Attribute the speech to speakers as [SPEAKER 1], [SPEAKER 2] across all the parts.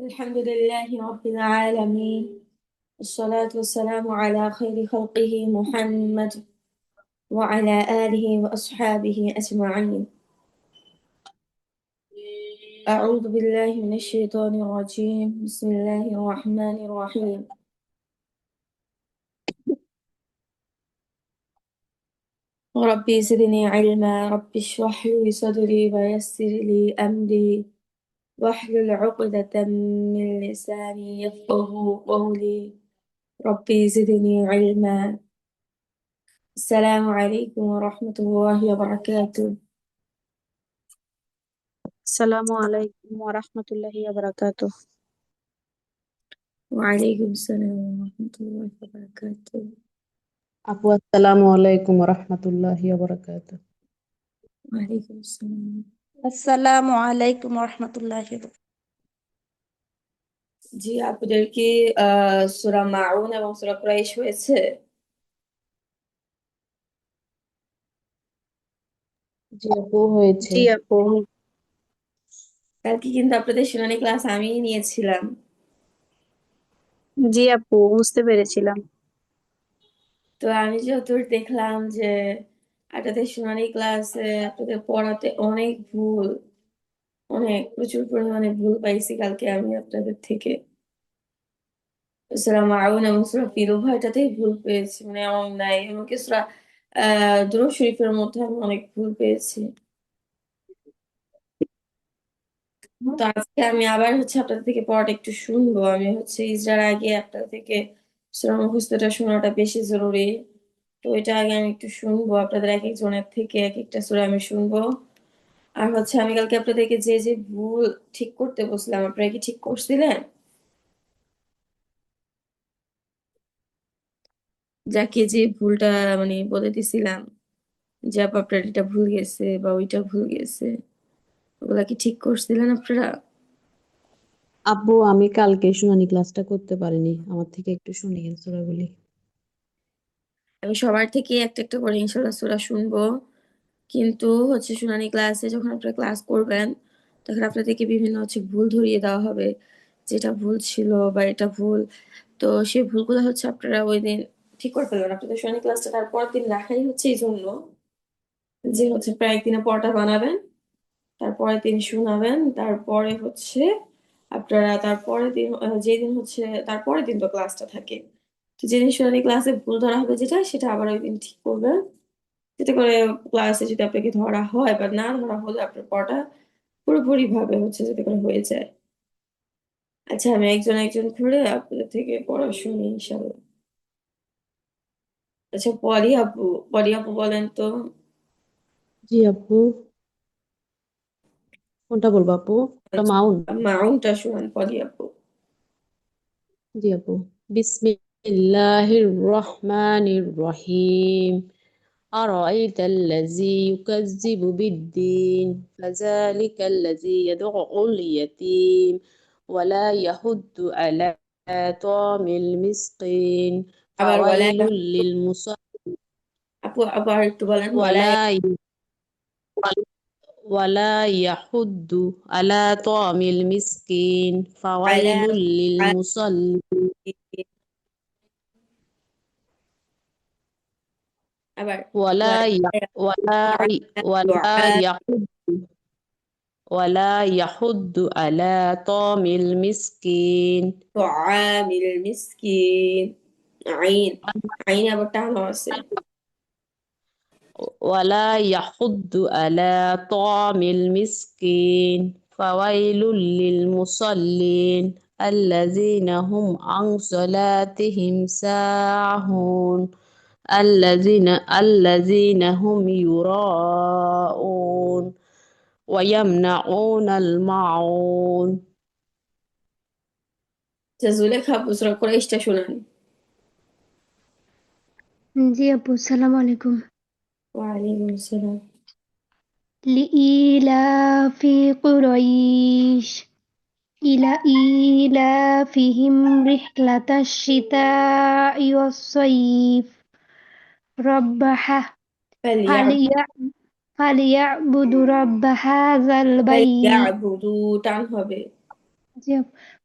[SPEAKER 1] الحمد لله رب العالمين، والصلاة والسلام على خير خلقه محمد وعلى آله وأصحابه أجمعين. أعوذ بالله من الشيطان الرجيم. بسم الله الرحمن الرحيم. ربي زدني علما، ربي اشرح لي صدري ويسر لي أمري واحلل عقدة من لساني يفقه قولي. ربي زدني علما. السلام عليكم ورحمة الله وبركاته.
[SPEAKER 2] আসসালামু আলাইকুম ওয়া রাহমাতুল্লাহি ওয়া বারাকাতুহু।
[SPEAKER 1] وعليكم السلام ورحمة الله وبركاته.
[SPEAKER 3] আপু আসসালামু আলাইকুম রহমতুল্লাহি বারাকাতুহ।
[SPEAKER 1] وعليكم السلام.
[SPEAKER 2] আসসালামু আলাইকুম ওয়া রাহমাতুল্লাহি ওয়া
[SPEAKER 1] জি, আপনাদের কি সূরা মাউন এবং সূরা কুরাইশ হয়েছে?
[SPEAKER 3] জি আপু হয়েছে।
[SPEAKER 2] জি আপু।
[SPEAKER 1] কালকে কিন্তু আপনাদের শুনানি ক্লাস আমিই নিয়েছিলাম।
[SPEAKER 2] জি আপু, বুঝতে পেরেছিলাম।
[SPEAKER 1] তো আমি যতদূর দেখলাম যে আপনাদের শুনানি ক্লাসে আপনাদের পড়াতে অনেক ভুল, অনেক প্রচুর পরিমাণে ভুল পাইছি কালকে আমি আপনাদের থেকে। সূরা মাউন এবং সূরা ফিল উভয়টাতেই ভুল পেয়েছি, মানে এমন নাই, এমনকি সূরা দুরূদ শরীফের মধ্যে আমি অনেক ভুল পেয়েছি। তো আজকে আমি আবার আপনাদের থেকে পড়াটা একটু শুনবো। আমি ইসরার আগে আপনাদের থেকে সূরা মুখস্থটা শোনাটা বেশি জরুরি। তো এটা আগে আমি একটু শুনবো আপনাদের এক একজনের থেকে এক একটা সূরা আমি শুনবো। আর আমি কালকে আপনাদেরকে যে যে ভুল ঠিক করতে বলছিলাম, আপনারা কি ঠিক করছিলেন? যাকে যে ভুলটা মানে বলে দিছিলাম যে আপু আপনার এটা ভুল গেছে বা ওইটা ভুল গেছে, ওগুলা কি ঠিক করছিলেন আপনারা?
[SPEAKER 3] আপু আমি কালকে শুনানি ক্লাসটা করতে পারিনি, আমার থেকে একটু শুনিয়েন সূরাগুলি।
[SPEAKER 1] আমি সবার থেকে একটা একটা করে ইনশাল্লাহ সূরা শুনবো। কিন্তু শুনানি ক্লাসে যখন আপনারা ক্লাস করবেন, তখন আপনাদেরকে বিভিন্ন ভুল ধরিয়ে দেওয়া হবে, যেটা ভুল ছিল বা এটা ভুল। তো সেই ভুলগুলো আপনারা ওই দিন ঠিক করে ফেলবেন। আপনাদের শুনানি ক্লাসটা তার পরের দিন রাখাই এই জন্য যে প্রায় একদিনে পড়াটা বানাবেন, তারপরের দিন শোনাবেন, তারপরে আপনারা তারপরের দিন যেদিন তারপরের দিন তো ক্লাসটা থাকে, তো যেদিন শুনানি ক্লাসে ভুল ধরা হবে যেটা, সেটা আবার ওই দিন ঠিক করবেন, যাতে করে ক্লাসে যদি আপনাকে ধরা হয় বা না ধরা হলে আপনার পড়াটা পুরোপুরি ভাবে যাতে করে হয়ে যায়। আচ্ছা, আমি একজন একজন করে আপনাদের থেকে পড়া শুনি ইনশাল্লাহ। আচ্ছা, পরি আপু বলেন তো।
[SPEAKER 3] জি আপু, কোনটা বলবো আপু? ওটা মাউন?
[SPEAKER 1] মাউনটা শুনান পরি আপু।
[SPEAKER 3] জি আপু। বিসমিল্লাহির রহমানির রহিম। أرأيت الذي يكذب بالدين فذلك الذي يدعو اليتيم ولا يحض على طعام المسكين
[SPEAKER 1] আবার ওয়ালা,
[SPEAKER 3] فويل للمصلين
[SPEAKER 1] আপু আবার একটু বলেন ওয়ালা।
[SPEAKER 3] ولا ولا يحض على طعام المسكين
[SPEAKER 1] আলা
[SPEAKER 3] فويل للمصلين
[SPEAKER 1] আবার
[SPEAKER 3] ولا ي...
[SPEAKER 1] ওয়ালা
[SPEAKER 3] ولا ولا يحض ولا يحض على طعام المسكين
[SPEAKER 1] طعامil miskin। আইন, আইন আবার টানো আছে।
[SPEAKER 3] ولا يحض على طعام المسكين فويل للمصلين الذين هم عن صلاتهم ساهون الذين هم يراءون ويمنعون الماعون
[SPEAKER 1] জুলেখা আপু সূরা কুরাইশটা শুনান।
[SPEAKER 4] জি আপু, সালাম আলাইকুম।
[SPEAKER 1] ওয়ালাইকুম আসসালাম।
[SPEAKER 4] লিইলাফি কুরাইশ ইলাফিহিম রিহলাতাশ শিতাই ওয়াস-সাইফ রাব্বাহা ফালিয়া ফালিয়াবুদু রাব্বা হাযাল বাইত।
[SPEAKER 1] ফালিয়াবুদু টান হবে।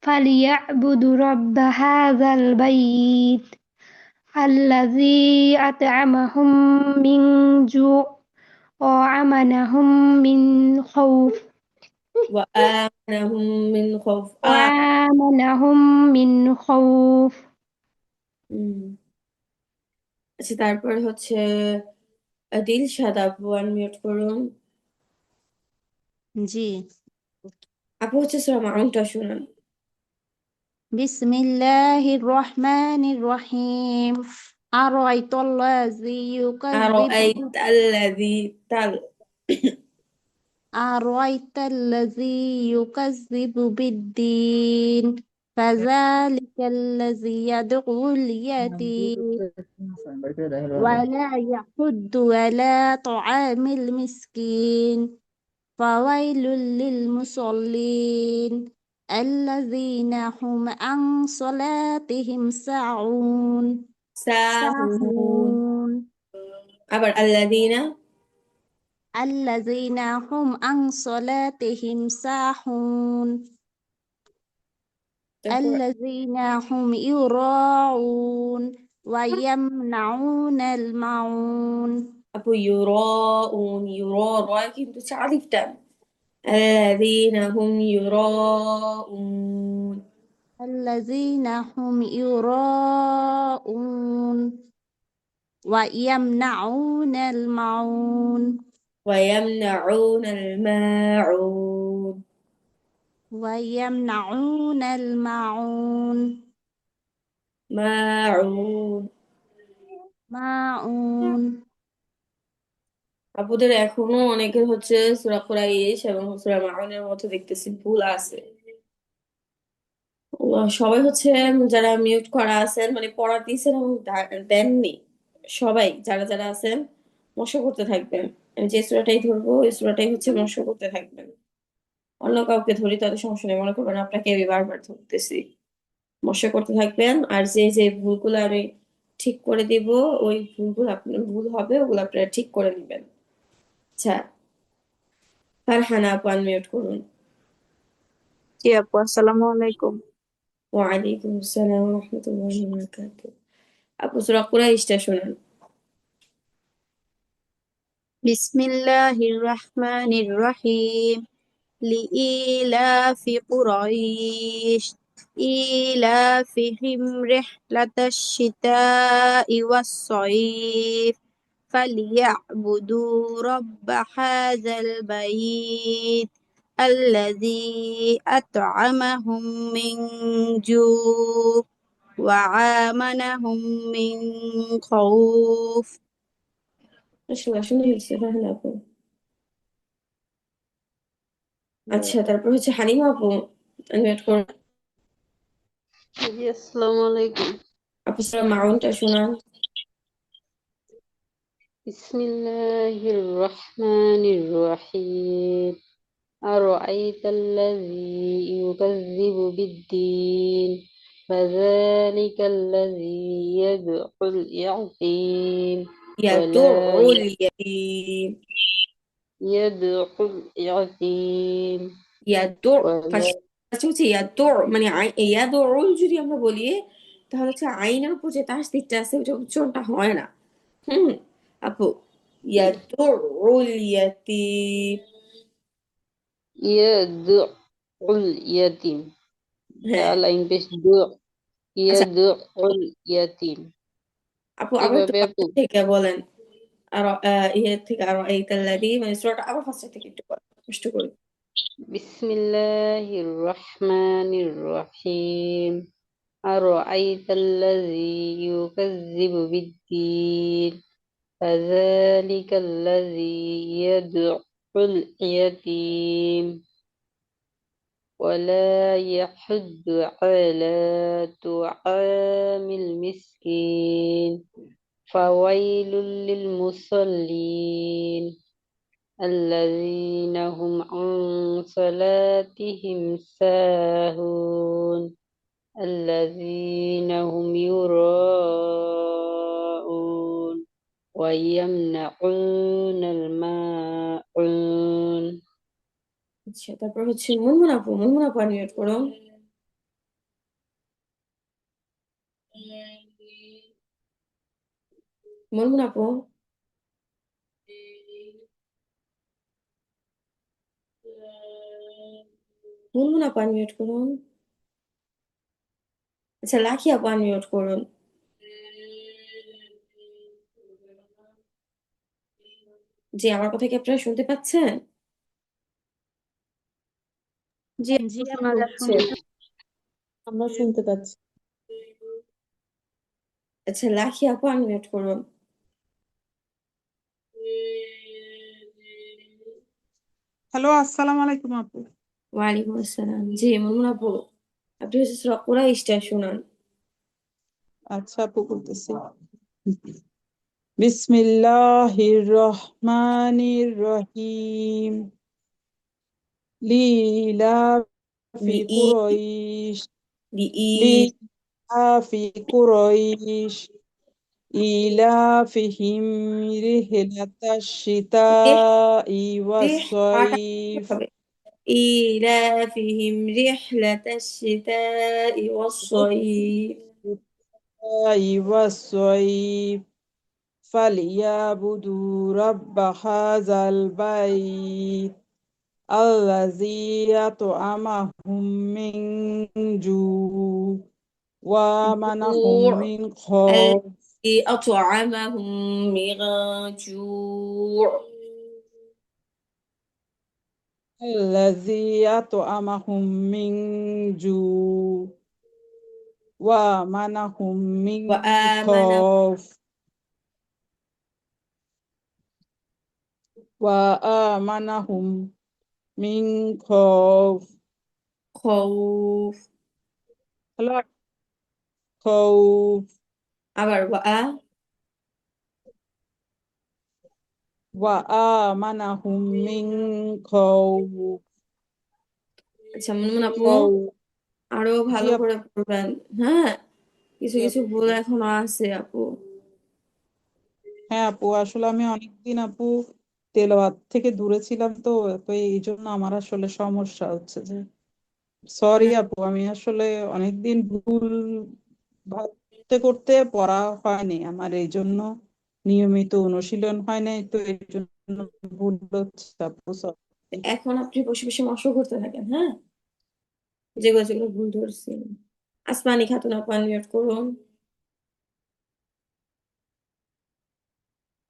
[SPEAKER 4] فليعبدوا رب هذا البيت الذي أطعمهم من جوع وآمنهم من خوف
[SPEAKER 1] وآمنهم من خوف
[SPEAKER 4] وآمنهم من خوف
[SPEAKER 1] আচ্ছা, তারপর হচ্ছে দিলশাদ আপু আনমিউট করুন.
[SPEAKER 5] জি।
[SPEAKER 1] আপু হচ্ছে সূরা মাউনটা শুনান.
[SPEAKER 5] বিসমিল্লাহির রহমানির রহিম। আরাইতাল্লাযী ইউকাযযিবু বিদ্দীন ফাযালিকাল্লাযী ইয়াদউল ইয়াতীম ওয়ালা ইয়াহুদ্দু আলা তুআমিল মিসকিন ফাওয়াইলুল লিল মুসাল্লিন আল্লাযীনা হুম আন সালাতিহিম সাহুন
[SPEAKER 1] আবার আল্লাযীনা
[SPEAKER 5] হুম আন সালাতিহিম সাহুন আল্লাযীনা হুম ইউরাউন ওয়া ইয়ামনাউনাল মাউন
[SPEAKER 1] আপু ইউরাউন র কিন্তু আলিফ টান. الذين هم يراءون
[SPEAKER 5] الذين هم يراءون ويمنعون الماعون
[SPEAKER 1] ويمنعون الماعون
[SPEAKER 5] ويمنعون الماعون
[SPEAKER 1] মাউন.
[SPEAKER 5] ماعون
[SPEAKER 1] আপুদের এখনো অনেকের হচ্ছে সূরা কুরাইশ এবং সূরা মাউনের মধ্যে দেখতেছি ভুল আছে. সবাই হচ্ছে যারা মিউট করা আছেন মানে পড়া দিয়েছেন এবং দেননি, সবাই যারা যারা আছেন মশা করতে থাকবেন. আমি যে সূরাটাই ধরবো ওই সূরাটাই হচ্ছে মশা করতে থাকবেন. অন্য কাউকে ধরি তাদের সমস্যা নেই, মনে করবেন আপনাকে আমি বারবার ধরতেছি. মশা করতে থাকবেন আর যে যে ভুলগুলো আমি ঠিক করে দিব ওই ভুলগুলো আপনার ভুল হবে ওগুলো আপনারা ঠিক করে নেবেন. আচ্ছা, ফারহানা আপু আনমিউট করুন.
[SPEAKER 2] জি আপু, আসসালামু আলাইকুম।
[SPEAKER 1] ওয়ালাইকুম আসসালাম ওয়া রাহমাতুল্লাহি ওয়া বারাকাতুহু. আপু সূরা কুরাইশটা শুনুন.
[SPEAKER 2] বিসমিল্লাহির রহমানির রহিম। লিইলাফি কুরাইশ ইলাফিহিম রিহলাতাশ শিতাই ওয়াস সাইফ ফালিয়াবুদু রাব্ব হাযাল বাইত আল্লাযী আত'আমাহুম মিন জু' ওয়া আমানাহুম মিন খাউফ।
[SPEAKER 1] মাশাআল্লাহ, সুন্দর হয়েছে ফারহানা আপু. আচ্ছা, তারপর হচ্ছে হালিমা আপু আনমিউট করুন.
[SPEAKER 6] জি, আসসালামু আলাইকুম।
[SPEAKER 1] আপু সূরা মাউনটা শুনান.
[SPEAKER 6] বিসমিল্লাহির রহমানির রহিম। আরাআইতাল্লাযী ইউকাযযিবু বিদ্দীন ফাযালিকাল্লাযী ইয়াদউল ইয়াতীম ওয়ালা
[SPEAKER 1] ইয়াদুউল ইয়াতীম.
[SPEAKER 6] ইয়াদউল ইয়াতীম
[SPEAKER 1] ইয়াদু
[SPEAKER 6] ওয়ালা
[SPEAKER 1] ফার্স্ট হচ্ছে ইয়াদু মানে ইয়াদুউল যদি আমরা বলি তাহলে হচ্ছে আইনের উপর যে তাসদিদটা আছে ওটা উচ্চারণটা হয় না. আপু ইয়াদুউল ইয়াতীম.
[SPEAKER 6] ইয়াদউল ইয়াতীম
[SPEAKER 1] হ্যাঁ,
[SPEAKER 6] দাল আইন পেশ দু
[SPEAKER 1] আচ্ছা
[SPEAKER 6] ইয়াদউল ইয়াতীম
[SPEAKER 1] আপু আবার একটু
[SPEAKER 6] এভাবে আপু।
[SPEAKER 1] ফার্স্ট থেকে বলেন. আর ইয়ে থেকে আরো আইতাল্লাযী মানে সূরাটা আবার ফার্স্ট থেকে একটু কষ্ট করে.
[SPEAKER 6] বিসমিল্লাহির রহমানির রহিম। আরাআইতাল্লাযী ইউকাযযিবু বিদ্দীন ফাযালিকাল্লাযী ইয়াদউল ইয়াতীম ওয়ালা ইয়াহুদ্দু আলা তুআমিল মিসকিন ফাওয়াইলুল লিল মুসাল্লিন الذين هم عن صلاتهم ساهون الذين هم يراءون ويمنعون الماعون.
[SPEAKER 1] আচ্ছা, তারপর হচ্ছে মুনমুন আপু আনমিউট করো. মুনমুন আপু, মুনমুন আপু আনমিউট করুন। আচ্ছা, লাকি আপু আনমিউট করুন। জি, আমার কথা কি আপনারা শুনতে পাচ্ছেন? জি
[SPEAKER 2] জি
[SPEAKER 1] আপু,
[SPEAKER 2] আপু
[SPEAKER 1] শোনা যাচ্ছে।
[SPEAKER 3] আমরা শুনতে পাচ্ছি।
[SPEAKER 1] আচ্ছা, লাকি আপু আনমিউট করুন।
[SPEAKER 7] হ্যালো, আসসালামু আলাইকুম আপু।
[SPEAKER 1] ওয়ালাইকুম আসসালাম। জি মুনমুন আপু, আপনি হচ্ছে সূরা কুরাইশটা শোনান।
[SPEAKER 7] আচ্ছা আপু, বলতেছি। বিসমিল্লাহির রহমানির রহিম। লিইলাফি
[SPEAKER 1] লিই
[SPEAKER 7] কুরাইশ।
[SPEAKER 1] লিই
[SPEAKER 7] লিইলাফি কুরাইশ ইলাফিহিম রিহলাতাশ
[SPEAKER 1] রিহ
[SPEAKER 7] শিতাই
[SPEAKER 1] রিহ হাটা
[SPEAKER 7] ওয়াস-সাইফ।
[SPEAKER 1] হবে। إيلافهم رحلة الشتاء والصيف
[SPEAKER 7] ওয়াস-সাইফ ফালিয়াবুদু রাব্বা হাযাল বাইত الذي أطعمهم من جوع وآمنهم
[SPEAKER 1] جوع
[SPEAKER 7] من خوف.
[SPEAKER 1] الذي أطعمهم من جوع
[SPEAKER 7] الذي أطعمهم من جوع وآمنهم من
[SPEAKER 1] وآمنهم
[SPEAKER 7] خوف. وآمنهم من خوف.
[SPEAKER 1] خوف
[SPEAKER 7] لا، خوف.
[SPEAKER 1] আবার
[SPEAKER 7] وآمنهم من خوف.
[SPEAKER 1] আচ্ছা মুনমুন আপু,
[SPEAKER 7] خوف.
[SPEAKER 1] আরো
[SPEAKER 7] জি
[SPEAKER 1] ভালো
[SPEAKER 7] আপু,
[SPEAKER 1] করে পড়বেন। হ্যাঁ, কিছু
[SPEAKER 7] জি
[SPEAKER 1] কিছু
[SPEAKER 7] আপু।
[SPEAKER 1] ভুল এখনো আছে আপু।
[SPEAKER 7] হ্যাঁ আপু, আসলে আমি অনেকদিন আপু তেলাওয়াত থেকে দূরে ছিলাম, তো তো এই জন্য আমার আসলে সমস্যা হচ্ছে যে, সরি
[SPEAKER 1] না,
[SPEAKER 7] আপু, আমি আসলে অনেকদিন ভুল ভাবতে করতে পড়া হয়নি আমার, এই জন্য নিয়মিত অনুশীলন হয় নাই, তো এই জন্য ভুল হচ্ছে আপু, sorry।
[SPEAKER 1] এখন আপনি বসে বসে মশক করতে থাকেন। হ্যাঁ, যেগুলো যেগুলো ভুল ধরছি। আসমানি খাতুন আপু আনমিউট করুন।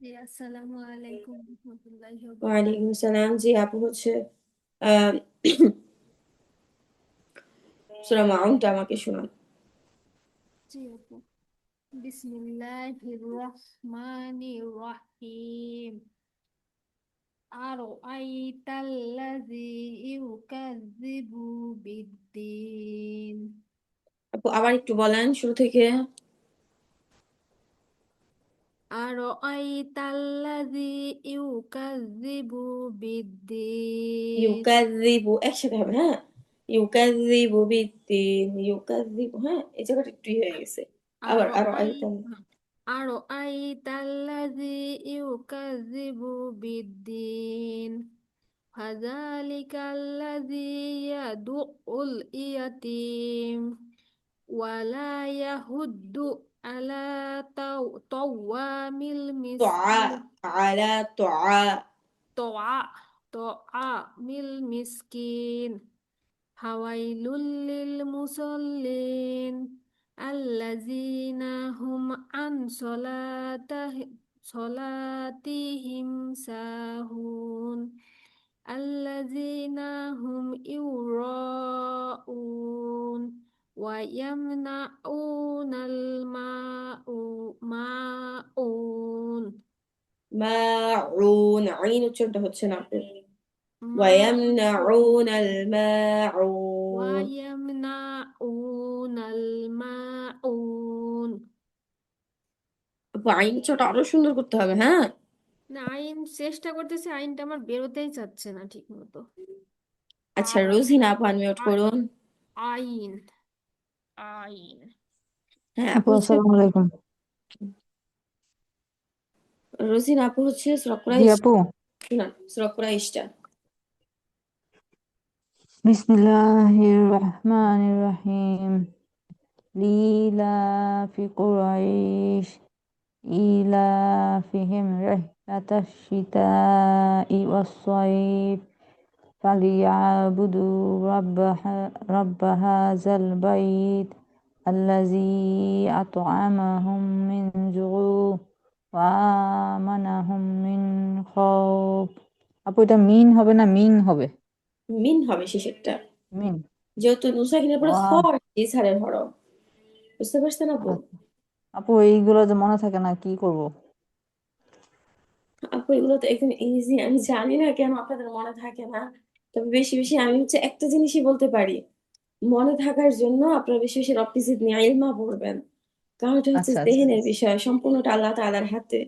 [SPEAKER 8] জি আসসালামু আলাইকুম রহমতুল্লাহি ওয়া
[SPEAKER 1] ওয়ালাইকুম
[SPEAKER 8] বারাকাতুহু।
[SPEAKER 1] সালাম। জি আপু হচ্ছে আহ সূরা মাউনটা আমাকে শোনান।
[SPEAKER 8] জি আপু, বিসমিল্লাহির রহমানির রহিম। আরাআইতাল্লাযী ইউকাযযিবু বিদ্দীন।
[SPEAKER 1] আপু আবার একটু বলেন শুরু থেকে।
[SPEAKER 8] আরাআইতাল্লাযী ইউকাযযিবু বিদ্দীন।
[SPEAKER 1] ইউকাযযিবু একসাথে হবে। হ্যাঁ, ইউকাযযিবু বিদ্দিন, ইউকাযযিবু। হ্যাঁ, এই জায়গাটা একটু হয়ে গেছে। আবার আরো
[SPEAKER 8] আরাআই
[SPEAKER 1] আইতাম।
[SPEAKER 8] আরাআইতাল্লাযী ইউকাযযিবু বিদ্দীন। ফাযালিকাল্লাযী ইয়াদুউল ইয়াতীম ওয়ালা ইয়াহুদ্দু আলা তাওয়ামিল
[SPEAKER 1] তুআ
[SPEAKER 8] মিসকিন
[SPEAKER 1] আলা তুআ
[SPEAKER 8] তোয়া তোআমিল মিসকিন ফাওয়াইলুল লিল মুসাল্লিন আল্লাযীনা হুম আন সলাতিহিম সাহুন আল্লাযীনা হুম ইউরাউন ওয়া ইয়ামনাউনাল মাউন
[SPEAKER 1] মাউন। আইন উচ্চারণটা হচ্ছে না আপু।
[SPEAKER 8] মাউন
[SPEAKER 1] ওয়ায়ামনাউনাল মাউন।
[SPEAKER 8] ওয়ায়ামনাউনাল মাউন।
[SPEAKER 1] আপু আইন উচ্চারণটা আরো সুন্দর করতে হবে। হ্যাঁ,
[SPEAKER 8] না, আইন চেষ্টা করতেছে, আইনটা আমার বেরোতেই চাচ্ছে না ঠিক মতো।
[SPEAKER 1] আচ্ছা
[SPEAKER 8] আ-
[SPEAKER 1] রোজিনা আপু আনমিউট
[SPEAKER 8] আ-
[SPEAKER 1] করুন।
[SPEAKER 8] আইন আইন
[SPEAKER 1] হ্যাঁ আপু
[SPEAKER 9] আপু
[SPEAKER 1] হচ্ছে
[SPEAKER 9] আসসালামু আলাইকুম।
[SPEAKER 1] রোজিনা আপু হচ্ছে সূরা
[SPEAKER 9] জি
[SPEAKER 1] কুরাইশ
[SPEAKER 9] আপু,
[SPEAKER 1] শোনান, সূরা কুরাইশটা।
[SPEAKER 9] বিসমিল্লাহির রহমানির রহিম। লিইলাফি কুরাইশ ইলাফিহিম রিহলাতাশ শিতাই ওয়াস-সাইফ ফালিয়াবুদু রাব্ব হাযাল বাইত আল্লাযী আত'আমাহুম মিন জু' ওয়া আমানাহুম মিন খাউফ। আপু এটা মিন হবে না মিং হবে?
[SPEAKER 1] মিন হবে শেষেরটা,
[SPEAKER 9] মিন।
[SPEAKER 1] যেহেতু নুন সাকিনের পরে খ
[SPEAKER 9] ওয়া
[SPEAKER 1] ইজহারের হরফ। বুঝতে পারছেন আপু?
[SPEAKER 9] আপু এইগুলো যে মনে থাকে না, কি করব?
[SPEAKER 1] আপু এগুলো তো একদম ইজি, আমি জানি না কেন আপনাদের মনে থাকে না। তবে বেশি বেশি আমি হচ্ছে একটা জিনিসই বলতে পারি, মনে থাকার জন্য আপনারা বেশি বেশি রব্বি জিদনি ইলমা পড়বেন, কারণ এটা হচ্ছে
[SPEAKER 9] আচ্ছা আচ্ছা
[SPEAKER 1] জেহেনের বিষয়, সম্পূর্ণটা আল্লাহ তাআলার হাতে।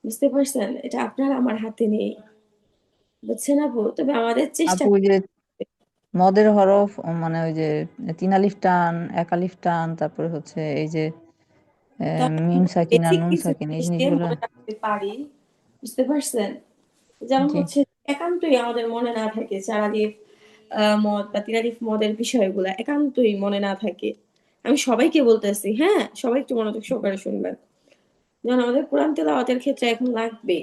[SPEAKER 1] বুঝতে পারছেন? এটা আপনার আমার হাতে নেই। বুঝছেন আপু? তবে আমাদের চেষ্টা
[SPEAKER 9] আপু, ওই যে মদের হরফ মানে ওই যে 3 আলিফ টান 1 আলিফ টান, তারপরে হচ্ছে এই যে
[SPEAKER 1] তবে
[SPEAKER 9] মিম সাকিন আর
[SPEAKER 1] বেসিক
[SPEAKER 9] নুন
[SPEAKER 1] কিছু
[SPEAKER 9] সাকিন, এই
[SPEAKER 1] জিনিস দিয়ে
[SPEAKER 9] জিনিসগুলো।
[SPEAKER 1] মনে রাখতে পারি। বুঝতে পারছেন? যেমন
[SPEAKER 9] জি।
[SPEAKER 1] হচ্ছে একান্তই আমাদের মনে না থাকে চার আলিফ মদ বা তিন আলিফ মদের বিষয়গুলা একান্তই মনে না থাকে। আমি সবাইকে বলতেছি, হ্যাঁ, সবাই একটু মনোযোগ সহকারে শুনবেন। যেমন আমাদের কোরআন তেলাওয়াতের ক্ষেত্রে এখন লাগবে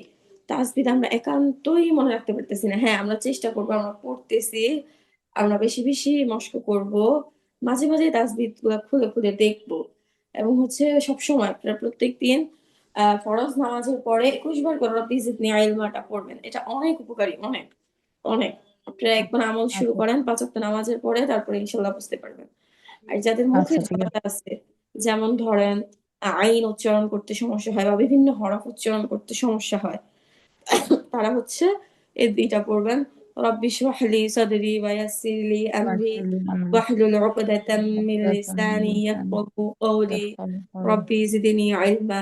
[SPEAKER 1] তাসবিহ, আমরা একান্তই মনে রাখতে পারতেছি না। হ্যাঁ, আমরা চেষ্টা করবো, আমরা পড়তেছি, আমরা বেশি বেশি মস্ক করব, মাঝে মাঝে তাসবিহ গুলা খুলে খুলে দেখবো, এবং হচ্ছে সবসময় আপনারা প্রত্যেকদিন ফরজ নামাজের পরে 21 বার করে রব্বি জিদনি ইলমাটা পড়বেন। এটা অনেক উপকারী, অনেক অনেক। আপনারা একবার আমল শুরু
[SPEAKER 9] আচ্ছা
[SPEAKER 1] করেন 5 ওয়াক্ত নামাজের পরে, তারপরে ইনশাল্লাহ বুঝতে পারবেন। আর যাদের মুখে
[SPEAKER 9] আচ্ছা, ঠিক আছে।
[SPEAKER 1] ঝামেলা আছে, যেমন ধরেন আইন উচ্চারণ করতে সমস্যা হয় বা বিভিন্ন হরফ উচ্চারণ করতে সমস্যা হয়, তারা হচ্ছে এই দুইটা পড়বেন, রব্বি ইশরাহ লি সাদরি ওয়া ইয়াসসির লি আমরি ওয়াহলুল উকদাতাম মিন লিসানি ইয়াফকাহু কওলি রব্বি জিদনি ইলমা।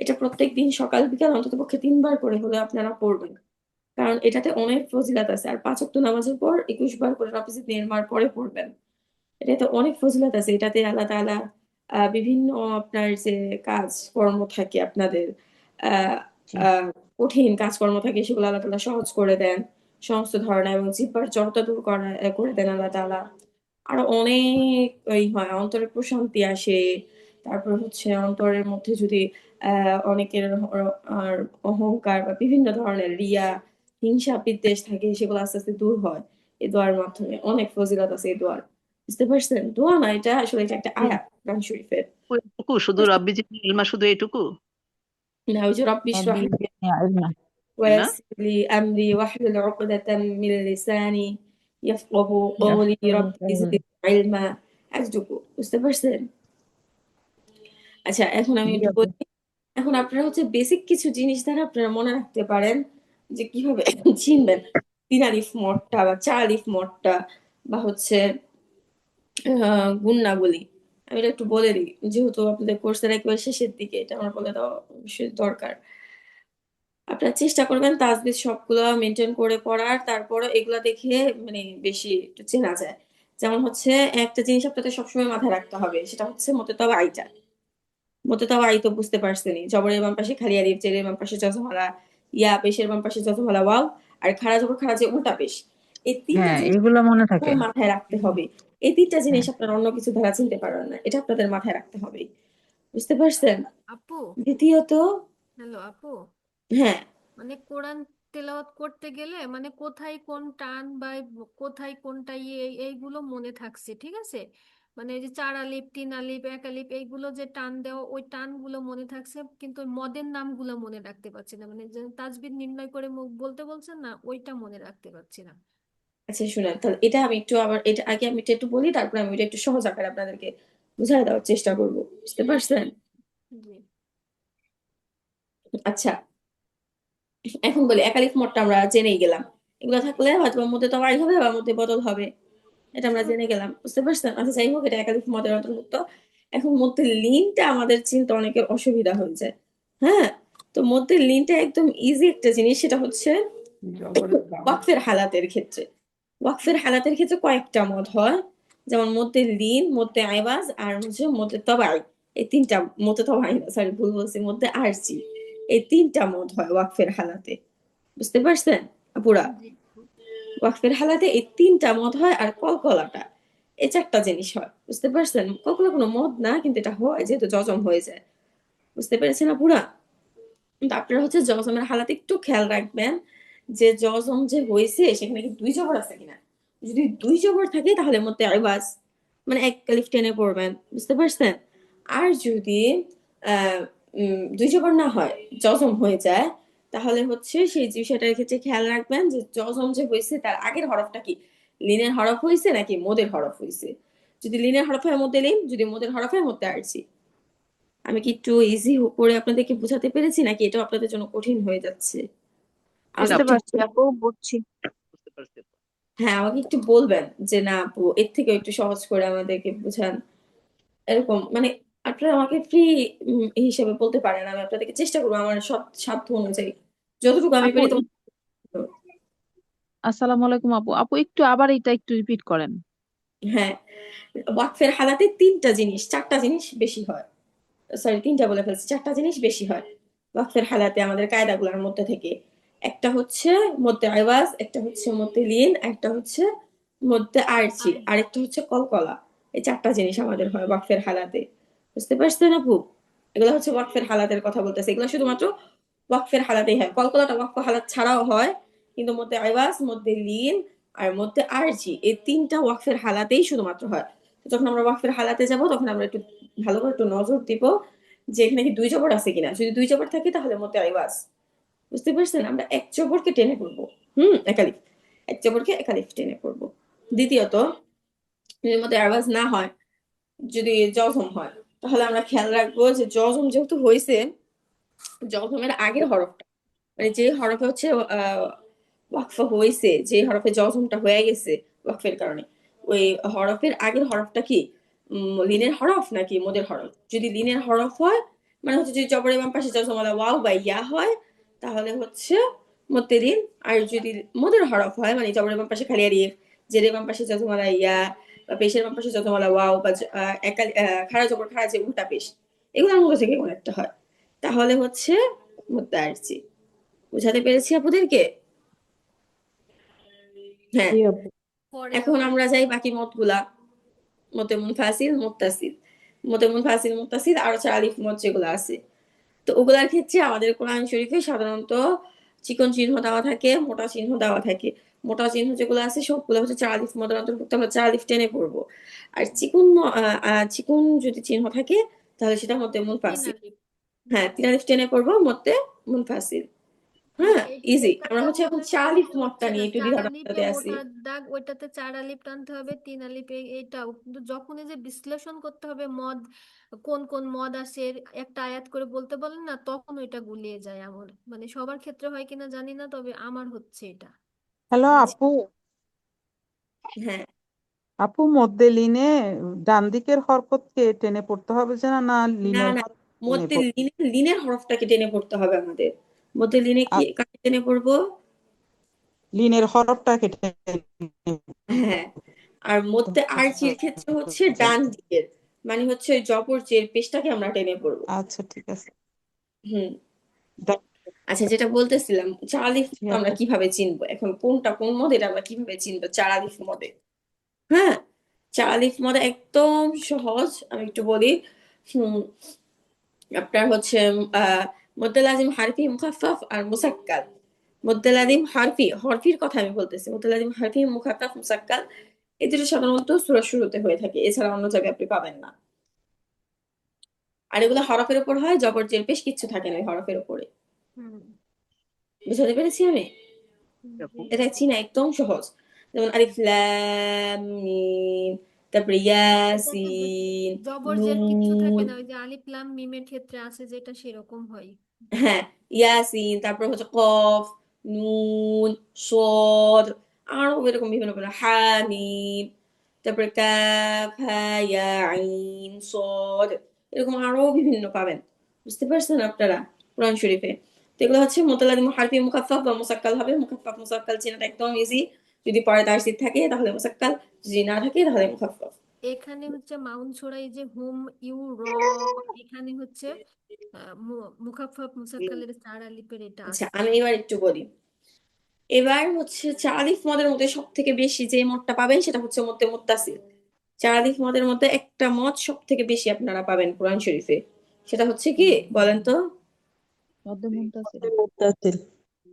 [SPEAKER 1] এটা প্রত্যেকদিন সকাল বিকাল অন্ততপক্ষে 3 বার করে হলেও আপনারা পড়বেন, কারণ এটাতে অনেক ফজিলত আছে। আর 5 ওয়াক্ত নামাজের পর 21 বার করে রব্বি জিদনি ইলমার পরে পড়বেন। এটাতে অনেক ফজিলত আছে। এটাতে আল্লাহ তাআলা বিভিন্ন আপনার যে কাজকর্ম থাকে আপনাদের, আ
[SPEAKER 9] জি।
[SPEAKER 1] আ কঠিন কাজকর্ম থাকে সেগুলো আল্লাহ তাআলা সহজ করে দেন। সমস্ত ধরনের, এবং জিহ্বার জড়তা দূর করে দেন আল্লাহ তাআলা। আরো অনেক হয়, অন্তরে প্রশান্তি আসে। তারপর হচ্ছে অন্তরের মধ্যে যদি অনেকের আর অহংকার বা বিভিন্ন ধরনের রিয়া, হিংসা, বিদ্বেষ থাকে সেগুলো আস্তে আস্তে দূর হয় এই দোয়ার মাধ্যমে। অনেক ফজিলত আছে এই দোয়ার। বুঝতে পারছেন? দোয়া না, এটা আসলে এটা একটা আয়াত কোরআন শরীফের।
[SPEAKER 10] এটুকু শুধু রব্বি জিবরিল ইলমা, শুধু এটুকু?
[SPEAKER 1] না, ওই যে রব্বি ইশরাহ
[SPEAKER 9] রব্বি
[SPEAKER 1] লি
[SPEAKER 9] জিদনি ইলমা।
[SPEAKER 1] ওয়া
[SPEAKER 10] না,
[SPEAKER 1] ইয়াসসির লি আমরি ওয়াহলুল উকদাতাম মিন লিসানি ইয়াফকাহু কওলি রব্বি জিদনি ইলমা, এতটুকু। বুঝতে পারছেন? আচ্ছা, এখন আমি
[SPEAKER 9] জি
[SPEAKER 1] একটু
[SPEAKER 9] আপু।
[SPEAKER 1] বলি। এখন আপনারা হচ্ছে বেসিক কিছু জিনিস দ্বারা আপনারা মনে রাখতে পারেন যে কিভাবে চিনবেন 3 আলিফ মদটা বা 4 আলিফ মদটা, বা হচ্ছে গুণনাবলী। আমি এটা একটু বলে দিই, যেহেতু আপনাদের কোর্সের একেবারে শেষের দিকে, এটা আমার বলে দেওয়া অবশ্যই দরকার। আপনারা চেষ্টা করবেন তাজবিদ সবগুলো মেনটেন করে পড়ার, তারপরে এগুলা দেখে মানে বেশি একটু চেনা যায়। যেমন হচ্ছে একটা জিনিস আপনাদের সবসময় মাথায় রাখতে হবে, সেটা হচ্ছে মতেতাবা আইটা। মতেতাবা আই তো বুঝতে পারছেনই, জবরের বাম পাশে খালি আলিফ, জেরের বাম পাশে জজমহালা ইয়া, পেশের বাম পাশে জজমহালা ওয়াও, আর খাড়া জবর খাড়া যে উল্টা পেশ। এই 3টা
[SPEAKER 9] হ্যাঁ,
[SPEAKER 1] জিনিস
[SPEAKER 9] এগুলো মনে থাকে।
[SPEAKER 1] সবসময় মাথায় রাখতে হবে। এই 3টা জিনিস
[SPEAKER 9] হ্যাঁ।
[SPEAKER 1] আপনারা অন্য কিছু দ্বারা চিনতে পারবেন না। এটা আপনাদের মাথায় রাখতে হবে। বুঝতে পারছেন?
[SPEAKER 8] আপু,
[SPEAKER 1] দ্বিতীয়ত,
[SPEAKER 8] হ্যালো আপু,
[SPEAKER 1] হ্যাঁ,
[SPEAKER 8] মানে কোরআন তেলাওয়াত করতে গেলে মানে কোথায় কোন টান বা কোথায় কোনটা এইগুলো মনে থাকছে, ঠিক আছে? মানে এই যে চার আলিফ, তিন আলিফ, এক আলিফ, এইগুলো যে টান দেওয়া, ওই টানগুলো মনে থাকছে, কিন্তু ওই মদের নামগুলো মনে রাখতে পারছি না। মানে যে তাজবিদ নির্ণয় করে মুখ বলতে বলছেন না, ওইটা মনে রাখতে পারছি না।
[SPEAKER 1] আচ্ছা শুনেন, তাহলে এটা আমি একটু আবার, এটা আগে আমি এটা একটু বলি, তারপরে আমি এটা একটু সহজ আকারে আপনাদেরকে বুঝাই দেওয়ার চেষ্টা করব। বুঝতে পারছেন?
[SPEAKER 8] জি।
[SPEAKER 1] আচ্ছা, এখন বলি একালিফ মতটা আমরা জেনেই গেলাম। এগুলো থাকলে হয়তো মধ্যে তো বাড়ি হবে বা মধ্যে বদল হবে, এটা আমরা জেনে গেলাম। বুঝতে পারছেন? আচ্ছা যাই হোক, এটা একালিফ মদের অন্তর্ভুক্ত। এখন মধ্যে লিনটা আমাদের চিনতে অনেকের অসুবিধা হয়ে যায়। হ্যাঁ, তো মধ্যে লিনটা একদম ইজি একটা জিনিস, সেটা হচ্ছে ওয়াকফের হালাতের ক্ষেত্রে। ওয়াকফের হালাতের ক্ষেত্রে কয়েকটা মদ হয়, যেমন মধ্যে লিন, মধ্যে আইবাজ, আর হচ্ছে মধ্যে তবাই। এই 3টা, মধ্যে তবাই না, সরি ভুল বলছি, মধ্যে আরজি। এই 3টা মদ হয় ওয়াকফের হালাতে। বুঝতে পারছেন পুরা?
[SPEAKER 8] জি।
[SPEAKER 1] ওয়াকফের হালাতে এই 3টা মদ হয়, আর কলকলাটা এই চারটা জিনিস হয়, বুঝতে পারছেন? কখনো কোনো মদ না, কিন্তু এটা হয় যেহেতু জজম হয়ে যায়। বুঝতে পেরেছেন আপুরা? কিন্তু আপনারা হচ্ছে জজমের হালাতে একটু খেয়াল রাখবেন যে জজম যে হয়েছে সেখানে কি দুই জবর আছে কিনা। যদি দুই জবর থাকে তাহলে মধ্যে আইওয়াজ মানে এক কালিফ টেনে পড়বেন, বুঝতে পারছেন? আর যদি দুই জবর না হয়, জজম হয়ে যায়, তাহলে হচ্ছে সেই বিষয়টার ক্ষেত্রে খেয়াল রাখবেন যে জজম যে হয়েছে তার আগের হরফটা কি লিনের হরফ হয়েছে নাকি মোদের হরফ হয়েছে। যদি লিনের হরফ হয় মধ্যে লিন, যদি মোদের হরফ হয় মধ্যে আরছি। আমি কি একটু ইজি করে আপনাদেরকে বোঝাতে পেরেছি নাকি এটাও আপনাদের জন্য কঠিন হয়ে যাচ্ছে? আমাকে
[SPEAKER 2] বুঝতে
[SPEAKER 1] একটু
[SPEAKER 2] পারছি আপু, বুঝছি।
[SPEAKER 10] বুঝতে পারছি।
[SPEAKER 1] হ্যাঁ, আমাকে একটু বলবেন যে না আপু এর থেকে একটু সহজ করে আমাদেরকে বুঝান, এরকম মানে আপনারা আমাকে ফ্রি হিসেবে বলতে পারেন, আমি আপনাদেরকে চেষ্টা করবো আমার সব সাধ্য অনুযায়ী যতটুকু আমি
[SPEAKER 2] আপু
[SPEAKER 1] পারি তোমার।
[SPEAKER 2] আসসালামু আলাইকুম আপু। আপু একটু আবার এটা একটু রিপিট করেন।
[SPEAKER 1] হ্যাঁ, ওয়াকফের হালাতে তিনটা জিনিস, চারটা জিনিস বেশি হয়। সরি, তিনটা বলে ফেলছি, চারটা জিনিস বেশি হয় ওয়াকফের হালাতে আমাদের কায়দাগুলোর মধ্যে থেকে। একটা হচ্ছে মধ্যে আইওয়াজ, একটা হচ্ছে মধ্যে লিন, একটা হচ্ছে মধ্যে আরচি, আরেকটা হচ্ছে কলকলা। এই চারটা জিনিস আমাদের হয় ওয়াকফের হালাতে, বুঝতে পারছেন আপু? এগুলো হচ্ছে ওয়াকফের হালাতের কথা বলতেছে, এগুলো শুধুমাত্র ওয়াকফের হালাতেই হয়। কলকলাটা ওয়াকফ হালাত ছাড়াও হয়, কিন্তু মধ্যে আইওয়াজ, মধ্যে লিন আর মধ্যে আরজি, এই তিনটা ওয়াকফের হালাতেই শুধুমাত্র হয়। তো যখন আমরা ওয়াকফের হালাতে যাব তখন আমরা একটু ভালো করে একটু নজর দিব যে এখানে কি দুই জবর আছে কিনা। যদি দুই জবর থাকে তাহলে মধ্যে আইওয়াজ, বুঝতে পারছেন? আমরা এক জবরকে টেনে পড়বো, একালিফ, এক জবরকে একালিফ টেনে পড়বো। দ্বিতীয়ত, যদি মধ্যে আওয়াজ না হয়, যদি জজম হয়, তাহলে আমরা খেয়াল রাখবো যে জজম যেহেতু হয়েছে, জজমের আগের হরফটা মানে যে হরফে হচ্ছে ওয়াকফা হয়েছে, যে হরফে জজমটা হয়ে গেছে ওয়াকফের কারণে, ওই হরফের আগের হরফটা কি লিনের হরফ নাকি মোদের হরফ। যদি লিনের হরফ হয় মানে হচ্ছে যদি জবরের বাম পাশে জজমওয়ালা ওয়াও বা ইয়া হয় তাহলে হচ্ছে মধ্যে লিন। আর যদি মোদের হরফ হয় মানে জবরের বাম পাশে খালি আলিফ, জেরের বাম পাশে জজমওয়ালা ইয়া বা পেশের বাম পাশে জজমওয়ালা ওয়াও বা খাড়া জবর খাড়া যে উল্টা পেশ, এগুলোর মধ্যে থেকে কোনো একটা হয়, তাহলে হচ্ছে মধ্যে আসছি। বুঝাতে পেরেছি আপনাদেরকে? হ্যাঁ,
[SPEAKER 3] জি আপু।
[SPEAKER 8] পরে
[SPEAKER 1] এখন আমরা যাই বাকি মতগুলা। মতে মুনফাসিল, মুত্তাসিল, মতে মুনফাসিল, মুত্তাসিল আরো 4 আলিফ মত যেগুলো আছে, তো ওগুলার ক্ষেত্রে আমাদের কোরআন শরীফে সাধারণত চিকন চিহ্ন দেওয়া থাকে, মোটা চিহ্ন দেওয়া থাকে। মোটা চিহ্ন যেগুলো আছে সবগুলো হচ্ছে 4 আলিফ মদের অন্তর্ভুক্ত, আমরা 4 আলিফ টেনে পড়বো। আর চিকুন যদি চিহ্ন থাকে তাহলে সেটা মতে
[SPEAKER 8] তিন
[SPEAKER 1] মুনফাসিল।
[SPEAKER 8] আলিফ।
[SPEAKER 1] হ্যাঁ, 3 আলিফ টেনে পড়বো মতে মুনফাসিল। হ্যাঁ, ইজি। আমরা
[SPEAKER 8] এটাতে
[SPEAKER 1] হচ্ছে এখন
[SPEAKER 8] মনে
[SPEAKER 1] 4
[SPEAKER 8] করেন
[SPEAKER 1] আলিফ
[SPEAKER 8] যে
[SPEAKER 1] মতটা
[SPEAKER 8] হচ্ছে না
[SPEAKER 1] নিয়ে একটু
[SPEAKER 8] চার আলিফে
[SPEAKER 1] দ্বিধাদ্বন্দ্বে আছি।
[SPEAKER 8] মোটা দাগ, ওইটাতে চার আলিফ টানতে হবে, তিন আলিফে এটাও, কিন্তু যখনই যে বিশ্লেষণ করতে হবে মদ কোন কোন মদ আছে একটা আয়াত করে বলতে বলেন না, তখন ওইটা গুলিয়ে যায় আমার, মানে সবার ক্ষেত্রে হয় কিনা জানি না, তবে আমার হচ্ছে এটা।
[SPEAKER 7] হ্যালো
[SPEAKER 1] বুঝছি।
[SPEAKER 7] আপু।
[SPEAKER 1] হ্যাঁ,
[SPEAKER 7] আপু মধ্যে লিনে ডান দিকের হরকতকে টেনে পড়তে হবে যে না, না
[SPEAKER 1] না
[SPEAKER 7] লিনের
[SPEAKER 1] না,
[SPEAKER 7] হরফ টেনে
[SPEAKER 1] মধ্যে
[SPEAKER 7] পড়তে
[SPEAKER 1] লিনের হরফটাকে টেনে পড়তে হবে আমাদের। মধ্যে লিনে কি
[SPEAKER 7] আ-
[SPEAKER 1] কাকে টেনে পড়বো?
[SPEAKER 7] লিনের হরফটাকে টেনে
[SPEAKER 1] হ্যাঁ, আর মধ্যে আরচির ক্ষেত্রে হচ্ছে
[SPEAKER 7] পড়তে
[SPEAKER 1] ডান
[SPEAKER 7] হবে।
[SPEAKER 1] দিকের, মানে হচ্ছে ওই জবর জের পেশটাকে আমরা টেনে পড়বো।
[SPEAKER 7] আচ্ছা ঠিক আছে।
[SPEAKER 1] হুম।
[SPEAKER 7] দা-
[SPEAKER 1] আচ্ছা, যেটা বলতেছিলাম 4 আলিফ
[SPEAKER 7] জি
[SPEAKER 1] আমরা
[SPEAKER 7] আপু।
[SPEAKER 1] কিভাবে চিনবো, এখন কোনটা কোন মদ এটা আমরা কিভাবে চিনবো 4 আলিফ মদে। হ্যাঁ, 4 আলিফ মদে একদম সহজ, আমি একটু বলি। হুম, আপনার হচ্ছে আহ মদ্দে লাজিম হারফি মুখাফফাফ আর মুসাক্কাল। মদ্দে লাজিম হারফি, হরফির কথা আমি বলতেছি, মদ্দে লাজিম হারফি মুখাফফাফ মুসাক্কাল, এই দুটো সাধারণত সূরার শুরুতে হয়ে থাকে, এছাড়া অন্য জায়গায় আপনি পাবেন না। আর এগুলো হরফের উপর হয়, জবর জের পেশ কিচ্ছু থাকে না ওই হরফের উপরে।
[SPEAKER 8] হুম।
[SPEAKER 1] বুঝাতে পেরেছি আমি?
[SPEAKER 10] আপু
[SPEAKER 1] এটা চিনা একদম সহজ। যেমন আলিফ লাম মিম, তারপরে
[SPEAKER 8] এটাতে
[SPEAKER 1] ইয়াসিন,
[SPEAKER 8] জবর জের কিচ্ছু থাকে
[SPEAKER 1] নুন।
[SPEAKER 8] না, ওই যে আলিফ লাম মিমের ক্ষেত্রে আছে যেটা সেরকম হয়।
[SPEAKER 1] হ্যাঁ, ইয়াসিন, তারপর হচ্ছে কফ, নুন, সদ, আরো এরকম বিভিন্ন বিভিন্ন হামিম, তারপরে কাফ হা ইয়া আইন সদ, এরকম আরো বিভিন্ন পাবেন। বুঝতে পারছেন আপনারা কোরআন শরীফে? তো এগুলো হচ্ছে মুতালাদিম হারফি মুখাফফাফ বা মুসাক্কাল হবে। মুখাফফাফ মুসাক্কাল চেনাটা একদম ইজি, যদি পরে তাসদীদ থাকে তাহলে মুসাক্কাল, যদি না থাকে তাহলে মুখাফফাফ।
[SPEAKER 8] এখানে হচ্ছে মাউন ছোড়া, এই যে হুম ইউ র, এখানে হচ্ছে মুখাফফাফ মুসাক্কালের চার আলিফের এটা
[SPEAKER 1] আচ্ছা,
[SPEAKER 8] আছে।
[SPEAKER 1] আমি এবার একটু বলি। এবার হচ্ছে 4 আলিফ মদের মধ্যে সব থেকে বেশি যে মোডটা পাবেন সেটা হচ্ছে মধ্যে মুত্তাসিল। চার আলিফ মদের মধ্যে একটা মদ সব থেকে বেশি আপনারা পাবেন কোরআন শরীফে, সেটা হচ্ছে কি বলেন তো?
[SPEAKER 9] মধ্যে মুনতাসিল।
[SPEAKER 3] মুত্তাসিল।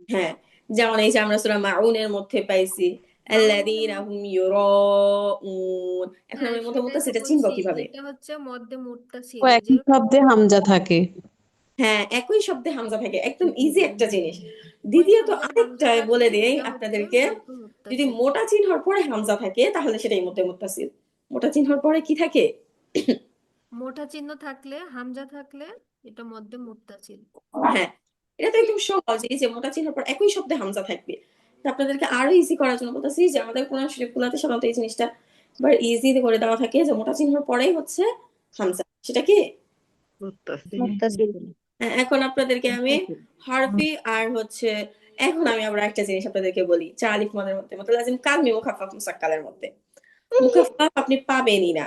[SPEAKER 1] হ্যাঁ, যেমন এই যে আমরা সূরা মাউনের মধ্যে পাইছি আল্লাযীনা হুম ইউরাউন। এখন
[SPEAKER 8] হ্যাঁ
[SPEAKER 1] আমরা মধ্যে
[SPEAKER 8] সেটাই তো
[SPEAKER 1] সেটা চিনব
[SPEAKER 8] বলছি,
[SPEAKER 1] কিভাবে?
[SPEAKER 8] এটা হচ্ছে মধ্যে মুত্তাসিল,
[SPEAKER 3] ও
[SPEAKER 8] এই যে
[SPEAKER 3] একই শব্দে হামজা থাকে।
[SPEAKER 1] হ্যাঁ, একই শব্দে হামজা থাকে, একদম ইজি একটা জিনিস।
[SPEAKER 8] ওই
[SPEAKER 1] দ্বিতীয়ত
[SPEAKER 8] শব্দে হামজা
[SPEAKER 1] আরেকটা বলে
[SPEAKER 8] থাকলে
[SPEAKER 1] দেই
[SPEAKER 8] ওটা হচ্ছে
[SPEAKER 1] আপনাদেরকে,
[SPEAKER 8] মধ্যে
[SPEAKER 1] যদি
[SPEAKER 8] মুত্তাসিল।
[SPEAKER 1] মোটা চিহ্নর পরে হামজা থাকে তাহলে সেটাই মধ্যে মুত্তাসিল। মোটা চিহ্নর পরে কি থাকে?
[SPEAKER 8] মোটা চিহ্ন থাকলে, হামজা থাকলে এটা মধ্যে মুত্তাসিল।
[SPEAKER 1] হ্যাঁ, এটা তো একদম সহজ, এই যে মোটা চিহ্নের পর একই শব্দে হামজা থাকবে। তো আপনাদেরকে আরো ইজি করার জন্য বলতেছি যে আমাদের কোরআন শরীফগুলোতে সাধারণত এই জিনিসটা ইজি করে দেওয়া থাকে যে মোটা চিহ্নের পরেই হচ্ছে হামজা, সেটা কি?
[SPEAKER 10] মুত্তাসিল।
[SPEAKER 2] মুত্তাসিল।
[SPEAKER 1] এখন আপনাদেরকে আমি হরফি আর হচ্ছে, এখন আমি আবার একটা জিনিস আপনাদেরকে বলি, চার আলিফ মদের মধ্যে মুতালাজিম কালমি মুখাফফাফ মুসাক্কালের মধ্যে মুখাফফাফ আপনি পাবেনই না,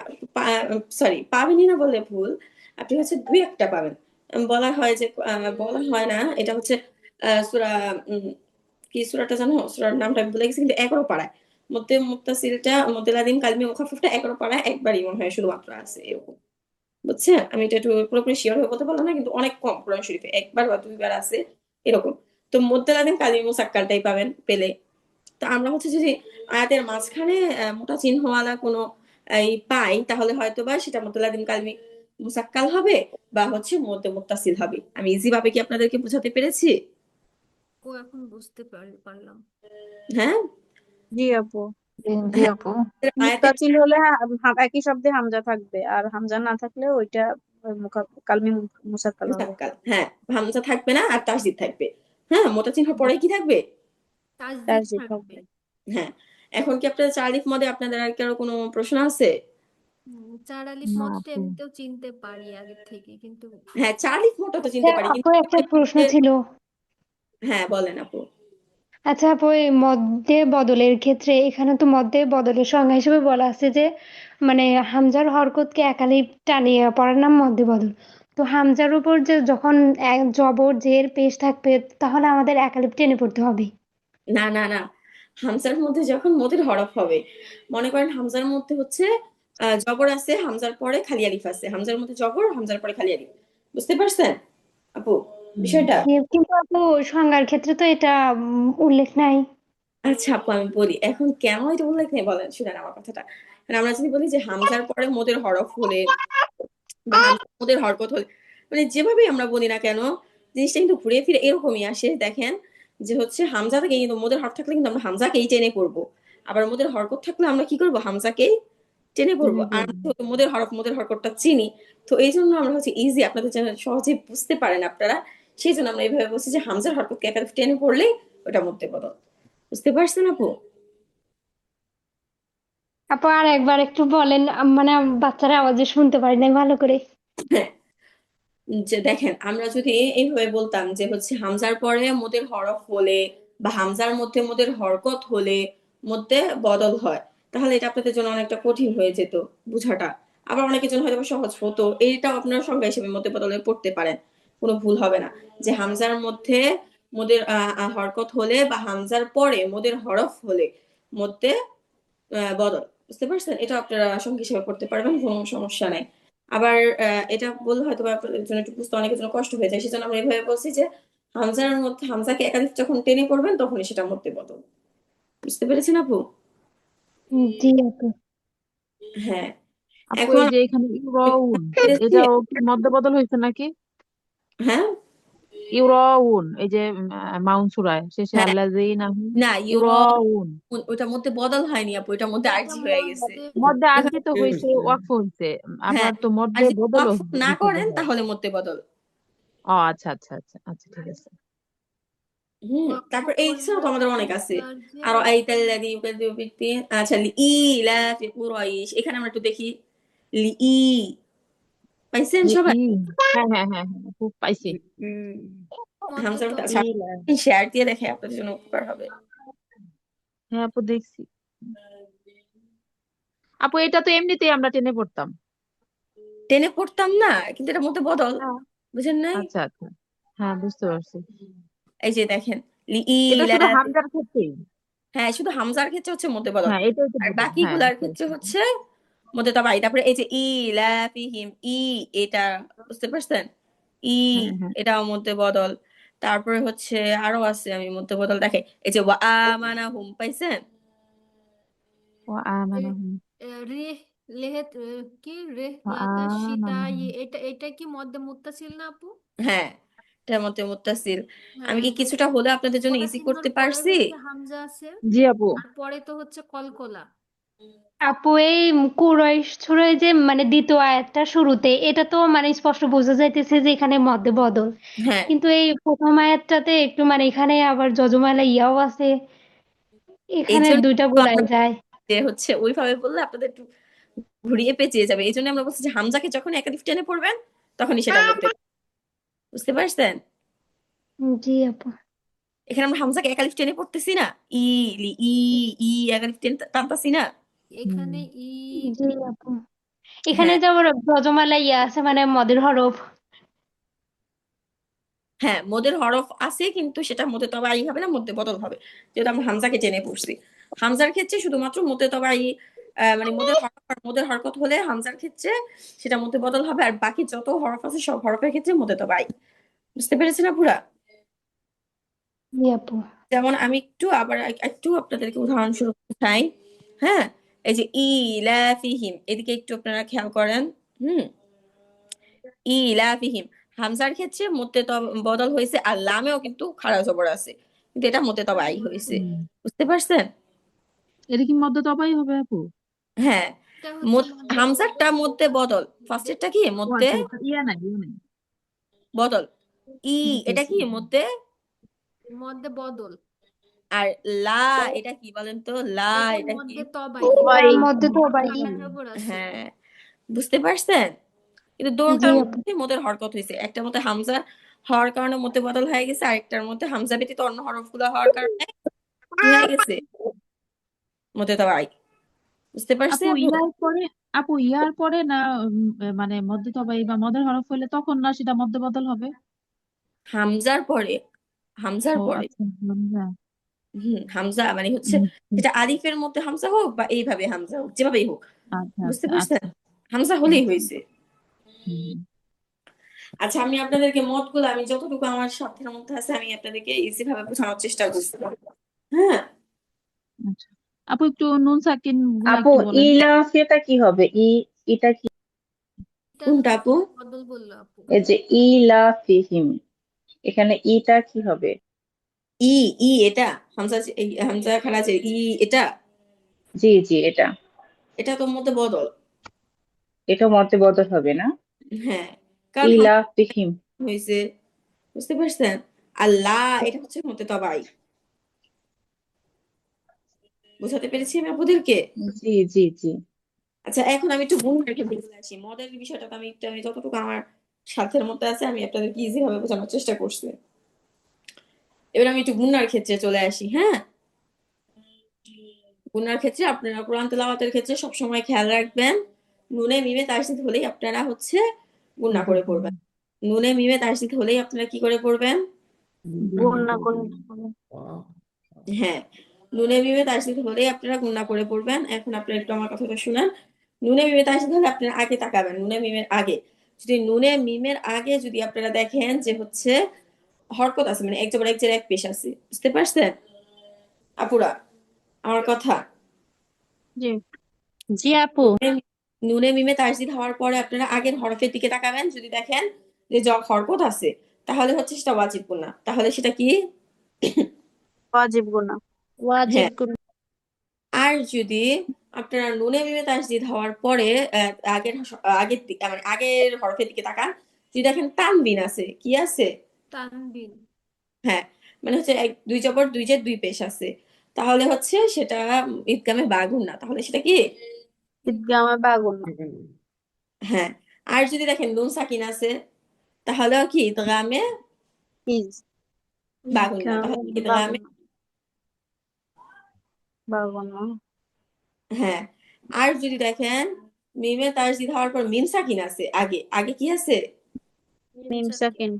[SPEAKER 1] সরি পাবেনই না বললে ভুল, আপনি হচ্ছে দুই একটা পাবেন। বলা হয় যে বলা হয় না, এটা হচ্ছে সূরা কি সূরাটা জানো? সূরার নামটা আমি ভুলে গেছি, কিন্তু 11 পারায় মধ্যে মুত্তাসিলটা মুতালাজিম কালমি মুখাফফাফটা 11 পারায় একবারই মনে হয় শুধুমাত্র আছে এরকম, বুঝছেন? আমি এটা একটু পুরোপুরি শিওর হয়ে বলতে পারলাম না, কিন্তু অনেক কম কোরআন শরীফে একবার বা দুইবার আছে এরকম। তো মুদ্দালাদিন কালিম মুসাক্কালটাই পাবেন পেলে। তো আমরা হচ্ছে যদি আয়াতের মাঝখানে মোটা চিহ্নওয়ালা কোনো এই পাই তাহলে হয়তো বা সেটা মুদ্দালাদিন কালমি মুসাক্কাল হবে বা হচ্ছে মধ্যে মুত্তাসিল হবে। আমি ইজি ভাবে কি আপনাদেরকে বোঝাতে পেরেছি?
[SPEAKER 8] ও এখন বুঝতে পারলাম।
[SPEAKER 1] হ্যাঁ
[SPEAKER 2] জি আপু।
[SPEAKER 9] জি
[SPEAKER 1] হ্যাঁ,
[SPEAKER 9] আপু।
[SPEAKER 1] আয়াতের
[SPEAKER 2] মুত্তাসিল হলে একই শব্দে হামজা থাকবে, আর হামজা না থাকলে ওইটা কালমি মুসাক্কাল হবে।
[SPEAKER 1] মুসাক্কাল, হ্যাঁ, হামজা থাকবে না আর তাসদিদ থাকবে। হ্যাঁ, মোটা চিহ্ন পরে কি থাকবে?
[SPEAKER 8] তাসদিদ
[SPEAKER 2] তাসদিদ
[SPEAKER 8] থাকবে।
[SPEAKER 2] হবে।
[SPEAKER 1] হ্যাঁ, এখন কি আপনাদের চার আলিফ মধ্যে আপনাদের আর কারো কোনো প্রশ্ন আছে?
[SPEAKER 8] চার আলিফ
[SPEAKER 9] না
[SPEAKER 8] মতটা
[SPEAKER 9] আপু।
[SPEAKER 8] এমনিতেও চিনতে পারি আগে থেকে, কিন্তু
[SPEAKER 1] হ্যাঁ, চার আলিফ মোটা তো চিনতে পারি,
[SPEAKER 4] আপু
[SPEAKER 1] কিন্তু
[SPEAKER 4] একটা প্রশ্ন ছিল।
[SPEAKER 1] হ্যাঁ বলেন আপু।
[SPEAKER 4] আচ্ছা আপু, এই মধ্যে বদলের ক্ষেত্রে এখানে তো মধ্যে বদলের সংজ্ঞা হিসেবে বলা আছে যে মানে হামজার হরকতকে একালিপ টানিয়ে পড়ার নাম মধ্যে বদল। তো হামজার উপর যে যখন জবর জের পেশ থাকবে তাহলে আমাদের একালিপ টেনে পড়তে হবে।
[SPEAKER 1] না না না, হামজার মধ্যে যখন মদের হরফ হবে, মনে করেন হামজার মধ্যে হচ্ছে জবর আছে, হামজার পরে খালি আলিফ আছে, হামজার মধ্যে জবর, হামজার পরে খালি আলিফ, বুঝতে পারছেন আপু বিষয়টা?
[SPEAKER 4] কিন্তু আপু সংজ্ঞার ক্ষেত্রে তো এটা উল্লেখ নাই।
[SPEAKER 1] আচ্ছা আপু আমি বলি এখন কেন এটা উল্লেখ নেই বলেন, শুনেন আমার কথাটা। মানে আমরা যদি বলি যে হামজার পরে মোদের হরফ হলে বা হামজার মোদের হরকত হলে, মানে যেভাবেই আমরা বলি না কেন জিনিসটা কিন্তু ঘুরে ফিরে এরকমই আসে। দেখেন যে হচ্ছে হামজা থেকে কিন্তু মোদের হরফ থাকলে কিন্তু আমরা হামজাকেই টেনে পড়বো, আবার মোদের হরকত থাকলে আমরা কি করবো হামজাকেই টেনে পড়বো। আর আমরা যেহেতু মোদের হরফ মোদের হরকতটা চিনি, তো এই জন্য আমরা হচ্ছে ইজি আপনাদের যেন সহজে বুঝতে পারেন আপনারা, সেই জন্য আমরা এইভাবে বলছি যে হামজার হরকতকে একাধিক টেনে পড়লেই ওটা মধ্যে বদল। বুঝতে পারছেন আপু?
[SPEAKER 4] আপু আর একবার একটু বলেন, মানে বাচ্চারা আওয়াজে শুনতে পারি না ভালো করে।
[SPEAKER 1] হ্যাঁ, যে দেখেন আমরা যদি এইভাবে বলতাম যে হচ্ছে হামজার পরে মোদের হরফ হলে বা হামজার মধ্যে মোদের হরকত হলে মধ্যে বদল হয়, তাহলে এটা আপনাদের জন্য অনেকটা কঠিন হয়ে যেত বুঝাটা। আবার অনেকের জন্য হয়তো সহজ হতো, এইটাও আপনারা সংজ্ঞা হিসেবে মধ্যে বদলে পড়তে পারেন, কোনো ভুল হবে না। যে হামজার মধ্যে মোদের হরকত হলে বা হামজার পরে মোদের হরফ হলে মধ্যে বদল, বুঝতে পারছেন? এটা আপনারা সঙ্গী হিসেবে করতে পারবেন, কোনো সমস্যা নাই। আবার এটা বললে হয়তো বা আপনাদের জন্য একটু বুঝতে অনেকের জন্য কষ্ট হয়ে যায়, সেজন্য আমরা এভাবে বলছি যে হামজার মধ্যে হামজাকে একাধিক যখন টেনে পড়বেন তখনই সেটা মধ্যে বদল। বুঝতে পেরেছেন আপু?
[SPEAKER 4] জি আপু।
[SPEAKER 1] হ্যাঁ,
[SPEAKER 7] আপু
[SPEAKER 1] এখন
[SPEAKER 7] এই যে এখানে ইউরাউন,
[SPEAKER 1] পেরেছি।
[SPEAKER 7] এটাও কি মধ্যে বদল হয়েছে নাকি?
[SPEAKER 1] হ্যাঁ
[SPEAKER 7] ইউরাউন এই যে মাউন সূরায় শেষে
[SPEAKER 1] হ্যাঁ,
[SPEAKER 7] আল্লাযীনা
[SPEAKER 1] না
[SPEAKER 7] ইউরাউন,
[SPEAKER 1] ওটার মধ্যে বদল হয়নি আপু, ওটার মধ্যে
[SPEAKER 8] এটা
[SPEAKER 1] আরজি হয়ে গেছে।
[SPEAKER 8] মধ্যে
[SPEAKER 7] মধ্যে
[SPEAKER 1] যখন
[SPEAKER 7] আরজি তো হয়েছে, ওয়াকফ হয়েছে,
[SPEAKER 1] হ্যাঁ,
[SPEAKER 7] আপনার তো
[SPEAKER 1] আর
[SPEAKER 7] মধ্যে
[SPEAKER 1] যদি
[SPEAKER 7] বদলও
[SPEAKER 1] ওয়াকফ না
[SPEAKER 7] হইতে
[SPEAKER 1] করেন
[SPEAKER 7] হয়।
[SPEAKER 1] তাহলে মধ্যে বদল।
[SPEAKER 7] ও আচ্ছা আচ্ছা আচ্ছা আচ্ছা, ঠিক আছে।
[SPEAKER 8] ওয়াকফ
[SPEAKER 1] তারপর এই
[SPEAKER 8] করলে
[SPEAKER 1] ছাড়াও তো আমাদের অনেক আছে।
[SPEAKER 8] আপনার যে
[SPEAKER 1] আর আইতাল্লাযী ইউকাযযিবু বিদ্দীন, আচ্ছা লিইলাফি কুরাইশ, এখানে আমরা একটু দেখি লি পাইছেন
[SPEAKER 7] যে
[SPEAKER 1] সবাই?
[SPEAKER 7] হ্যাঁ হ্যাঁ হ্যাঁ হ্যাঁ, খুব পাইছি।
[SPEAKER 8] মধ্যে
[SPEAKER 1] হামজার
[SPEAKER 8] তো
[SPEAKER 1] শেয়ার দিয়ে দেখে আপনাদের জন্য উপকার হবে।
[SPEAKER 7] হ্যাঁ আপু দেখছি। আপু এটা তো এমনিতেই আমরা টেনে পড়তাম।
[SPEAKER 1] টেনে পড়তাম না, কিন্তু এটার মধ্যে বদল,
[SPEAKER 7] হ্যাঁ।
[SPEAKER 1] বুঝেন নাই?
[SPEAKER 7] আচ্ছা আচ্ছা, হ্যাঁ বুঝতে পারছি।
[SPEAKER 1] এই যে দেখেন
[SPEAKER 7] এটা শুধু
[SPEAKER 1] লিইলাফি,
[SPEAKER 7] হামজার ক্ষেত্রেই।
[SPEAKER 1] হ্যাঁ শুধু হামজার ক্ষেত্রে হচ্ছে মধ্যে বদল,
[SPEAKER 7] হ্যাঁ এটাই তো
[SPEAKER 1] আর
[SPEAKER 7] বললাম, হ্যাঁ
[SPEAKER 1] বাকিগুলার
[SPEAKER 7] আচ্ছা
[SPEAKER 1] ক্ষেত্রে
[SPEAKER 7] আচ্ছা।
[SPEAKER 1] হচ্ছে মধ্যে তবাই। তারপরে এই যে ইলাফিহিম, এটা বুঝতে পারছেন?
[SPEAKER 9] হ্যাঁ হ্যাঁ
[SPEAKER 1] এটাও মধ্যে বদল। তারপরে হচ্ছে আরো আছে, আমি মধ্যে বদল দেখে, এই যে ওয়া আমানাহুম, পাইছেন?
[SPEAKER 9] ও
[SPEAKER 8] এ
[SPEAKER 9] আমানাহুম
[SPEAKER 8] রেহ লেহেত কি রেহ
[SPEAKER 9] ও
[SPEAKER 8] লাতা সীতা
[SPEAKER 9] আমানাহুম
[SPEAKER 8] এটা কি মধ্যে মুত্তাসিল না আপু?
[SPEAKER 1] হ্যাঁ, এটার মধ্যে মুত্তাসিল। আমি
[SPEAKER 8] হ্যাঁ,
[SPEAKER 1] কি কিছুটা হলে আপনাদের জন্য
[SPEAKER 8] ওটা
[SPEAKER 1] ইজি
[SPEAKER 8] চিহ্নর
[SPEAKER 1] করতে
[SPEAKER 8] পরে
[SPEAKER 1] পারছি?
[SPEAKER 8] হচ্ছে হামজা আছে,
[SPEAKER 9] জি আপু
[SPEAKER 8] আর পরে তো হচ্ছে কলকলা।
[SPEAKER 4] আপু এই কুরাইশ সূরায় যে মানে দ্বিতীয় আয়াতটা শুরুতে, এটা তো মানে স্পষ্ট বোঝা যাইতেছে যে এখানে মধ্যে বদল,
[SPEAKER 1] হ্যাঁ,
[SPEAKER 4] কিন্তু এই প্রথম আয়াতটাতে একটু মানে এখানে আবার যজমালা ইয়াও আছে,
[SPEAKER 1] এই
[SPEAKER 4] এখানে
[SPEAKER 1] জন্য
[SPEAKER 4] দুইটা
[SPEAKER 1] তো
[SPEAKER 4] গোলাই
[SPEAKER 1] আমরা
[SPEAKER 4] যায়।
[SPEAKER 1] যে হচ্ছে ওইভাবে বললে আপনাদের একটু ঘুরিয়ে পেঁচিয়ে যাবে। এই জন্য আমরা বলছি যে হামজাকে যখন একালিফ টেনে পড়বেন তখনই সেটা মধ্যে, বুঝতে পারছেন?
[SPEAKER 4] জি আপু।
[SPEAKER 1] এখানে আমরা হামজাকে একালিফ টেনে পড়তেছি না, ই লি ই, একালিফ টেনে টানতাছি না।
[SPEAKER 8] এখানে
[SPEAKER 9] হুম
[SPEAKER 8] ই
[SPEAKER 4] জি আপু, এখানে
[SPEAKER 1] হ্যাঁ,
[SPEAKER 4] যে আবার যজমালা ইয়া আছে মানে মদের হরফ।
[SPEAKER 1] হ্যাঁ, মদের হরফ আছে কিন্তু সেটা মধ্যে তবাই হবে না, মধ্যে বদল হবে, যেহেতু আমরা হামজাকে টেনে পড়ছি। হামজার ক্ষেত্রে শুধুমাত্র মধ্যে তবাই, মানে মদের হরফ আর মদের হরকত হলে হামজার ক্ষেত্রে সেটা মধ্যে বদল হবে, আর বাকি যত হরফ আছে সব হরফের ক্ষেত্রে মধ্যে তবাই। বুঝতে পেরেছি না পুরা?
[SPEAKER 4] জি আপু।
[SPEAKER 1] যেমন আমি একটু আবার একটু আপনাদেরকে উদাহরণস্বরূপ চাই। হ্যাঁ, এই যে ইলাফিহিম, এদিকে একটু আপনারা খেয়াল করেন। হুম, ইলাফিহিম, হামজার ক্ষেত্রে মধ্যে বদল হয়েছে, আর লামেও কিন্তু খাড়া জবর আছে, কিন্তু এটা মধ্যে তবাই হয়েছে।
[SPEAKER 9] হুম
[SPEAKER 1] বুঝতে পারছেন?
[SPEAKER 9] এটা কি মধ্য তবাই হবে আপু?
[SPEAKER 1] হ্যাঁ,
[SPEAKER 8] এটা হচ্ছে মধ্যে
[SPEAKER 1] হামজারটা মধ্যে বদল, ফার্স্টেরটা কি
[SPEAKER 9] ও
[SPEAKER 1] মধ্যে
[SPEAKER 9] আচ্ছা আচ্ছা, ইয়া নাই
[SPEAKER 1] বদল,
[SPEAKER 9] বুঝতে
[SPEAKER 1] এটা
[SPEAKER 9] পারছি।
[SPEAKER 1] কি মধ্যে,
[SPEAKER 8] মধ্যে বদল,
[SPEAKER 1] আর লা এটা কি বলেন তো, লা
[SPEAKER 8] এটা
[SPEAKER 1] এটা কি?
[SPEAKER 8] মধ্যে তবাই,
[SPEAKER 2] সবাই
[SPEAKER 4] মধ্যে তো
[SPEAKER 8] মধ্যে
[SPEAKER 4] বাই।
[SPEAKER 8] খাড়া খবর আছে।
[SPEAKER 1] হ্যাঁ, বুঝতে পারছেন? কিন্তু
[SPEAKER 4] জি
[SPEAKER 1] দোনটার
[SPEAKER 4] আপু।
[SPEAKER 1] মধ্যে মোদের হরকত হয়েছে, একটার মধ্যে হামজা হওয়ার কারণে মধ্যে বদল হয়ে গেছে, আরেকটার মধ্যে হামজা ব্যতীত অন্য হরফগুলো হওয়ার কারণে কি হয়ে গেছে, মধ্যে তবাই। বুঝতে পারছি
[SPEAKER 9] আপু
[SPEAKER 1] আপু?
[SPEAKER 9] ইয়ার পরে না মানে মধ্য তবাই বা মদের হরফ হইলে তখন না সেটা মধ্যে বদল হবে?
[SPEAKER 1] হামজার পরে, হামজার
[SPEAKER 9] ও
[SPEAKER 1] পরে।
[SPEAKER 9] আচ্ছা হামজা।
[SPEAKER 1] হামজা মানে হচ্ছে
[SPEAKER 9] হুম, হুম,
[SPEAKER 1] যেটা আলিফের মধ্যে হামজা হোক বা এইভাবে হামজা হোক, যেভাবেই হোক,
[SPEAKER 9] আচ্ছা
[SPEAKER 1] বুঝতে
[SPEAKER 9] আচ্ছা
[SPEAKER 1] পারছেন?
[SPEAKER 9] আচ্ছা
[SPEAKER 1] হামজা হলেই
[SPEAKER 9] আচ্ছা
[SPEAKER 1] হয়েছে।
[SPEAKER 9] হুম,
[SPEAKER 1] আচ্ছা, আমি আপনাদেরকে মতগুলো আমি যতটুকু আমার সাধ্যের মধ্যে আছে আমি আপনাদেরকে ইজি ভাবে বোঝানোর চেষ্টা করছি। হ্যাঁ,
[SPEAKER 9] আচ্ছা আপু একটু নুন সাকিন গুলা
[SPEAKER 2] আপু
[SPEAKER 9] একটু বলেন।
[SPEAKER 2] ইলাফিয়াটা কি হবে? এটা কি?
[SPEAKER 8] এটা
[SPEAKER 1] কোনটা আপু?
[SPEAKER 8] বদল বললো আপু।
[SPEAKER 2] এই যে ইলাফিহিম, এখানে ইটা কি হবে?
[SPEAKER 1] ই এটা হামজা, এই হামজা খাড়া আছে, এটা,
[SPEAKER 2] জি জি, এটা
[SPEAKER 1] এটা তোর মধ্যে বদল।
[SPEAKER 2] এটা মতে বদল হবে না?
[SPEAKER 1] হ্যাঁ, কারণ হামজা
[SPEAKER 2] ইলাফিহিম।
[SPEAKER 1] হয়েছে, বুঝতে পারছেন? আল্লাহ এটা হচ্ছে মধ্যে তবাই। বুঝাতে পেরেছি আমি আপনাদেরকে?
[SPEAKER 2] জি জি জি।
[SPEAKER 1] আচ্ছা, এখন আমি একটু গুণ রেখে বলে আসি মডেল বিষয়টা, তো আমি যতটুকু আমার সাধ্যের মধ্যে আছে আমি আপনাদেরকে ইজি ভাবে বোঝানোর চেষ্টা করছি। এবার আমি একটু গুণার ক্ষেত্রে চলে আসি। হ্যাঁ, গুনার ক্ষেত্রে আপনারা কোরআন তেলাওয়াতের ক্ষেত্রে সবসময় খেয়াল রাখবেন, নুনে মিমে তাসদিদ হলেই আপনারা হচ্ছে গুণা করে পড়বেন। নুনে মিমে তাসদিদ হলেই আপনারা কি করে পড়বেন?
[SPEAKER 2] গুণনা করে।
[SPEAKER 1] হ্যাঁ, নুনে মিমে তাসদিদ হলেই আপনারা গুণা করে পড়বেন। এখন আপনারা একটু আমার কথাটা শুনেন। নুনে মিমে তাসদিদ হলে আপনারা আগে তাকাবেন, নুনে মিমের আগে। যদি নুনে মিমের আগে যদি আপনারা দেখেন যে হচ্ছে হরকত আছে, মানে এক জবর এক জের এক পেশ আছে, বুঝতে পারছেন আপুরা আমার কথা?
[SPEAKER 9] জি জি আপু।
[SPEAKER 1] নুনে মিমে তাসদিদ হওয়ার পরে আপনারা আগের হরফের দিকে তাকাবেন, যদি দেখেন যে হরকত আছে তাহলে হচ্ছে সেটা ওয়াজিব গুনাহ, তাহলে সেটা কি?
[SPEAKER 2] ওয়াজিব গুণা।
[SPEAKER 5] ওয়াজিব
[SPEAKER 1] হ্যাঁ,
[SPEAKER 5] গুণ।
[SPEAKER 1] আর যদি আপনারা নুনে মিমে তাসদিদ হওয়ার পরে আগের দিকে মানে আগের হরফের দিকে তাকান, যদি দেখেন তানবিন আছে, কি আছে?
[SPEAKER 8] তানবিন।
[SPEAKER 1] হ্যাঁ, মানে হচ্ছে দুই জবর দুই জের দুই পেশ আছে, তাহলে হচ্ছে সেটা ইদগামে বা গুনাহ, তাহলে সেটা কি?
[SPEAKER 2] ঈদগামে বা গুণা।
[SPEAKER 1] হ্যাঁ, আর যদি দেখেন নুন সাকিন আছে তাহলে কি ইদগামে
[SPEAKER 2] ইজ
[SPEAKER 1] বা গুনাহ,
[SPEAKER 2] ঈদগামে
[SPEAKER 1] তাহলে
[SPEAKER 2] বা
[SPEAKER 1] ইদগামে।
[SPEAKER 2] গুণা। বা গুণা।
[SPEAKER 1] হ্যাঁ, আর যদি দেখেন মিমে তাসদিদ হওয়ার পর মিম সাকিন আছে, আগে আগে কি আছে?
[SPEAKER 2] মিম
[SPEAKER 8] মিমসাকে।
[SPEAKER 2] সাকিন।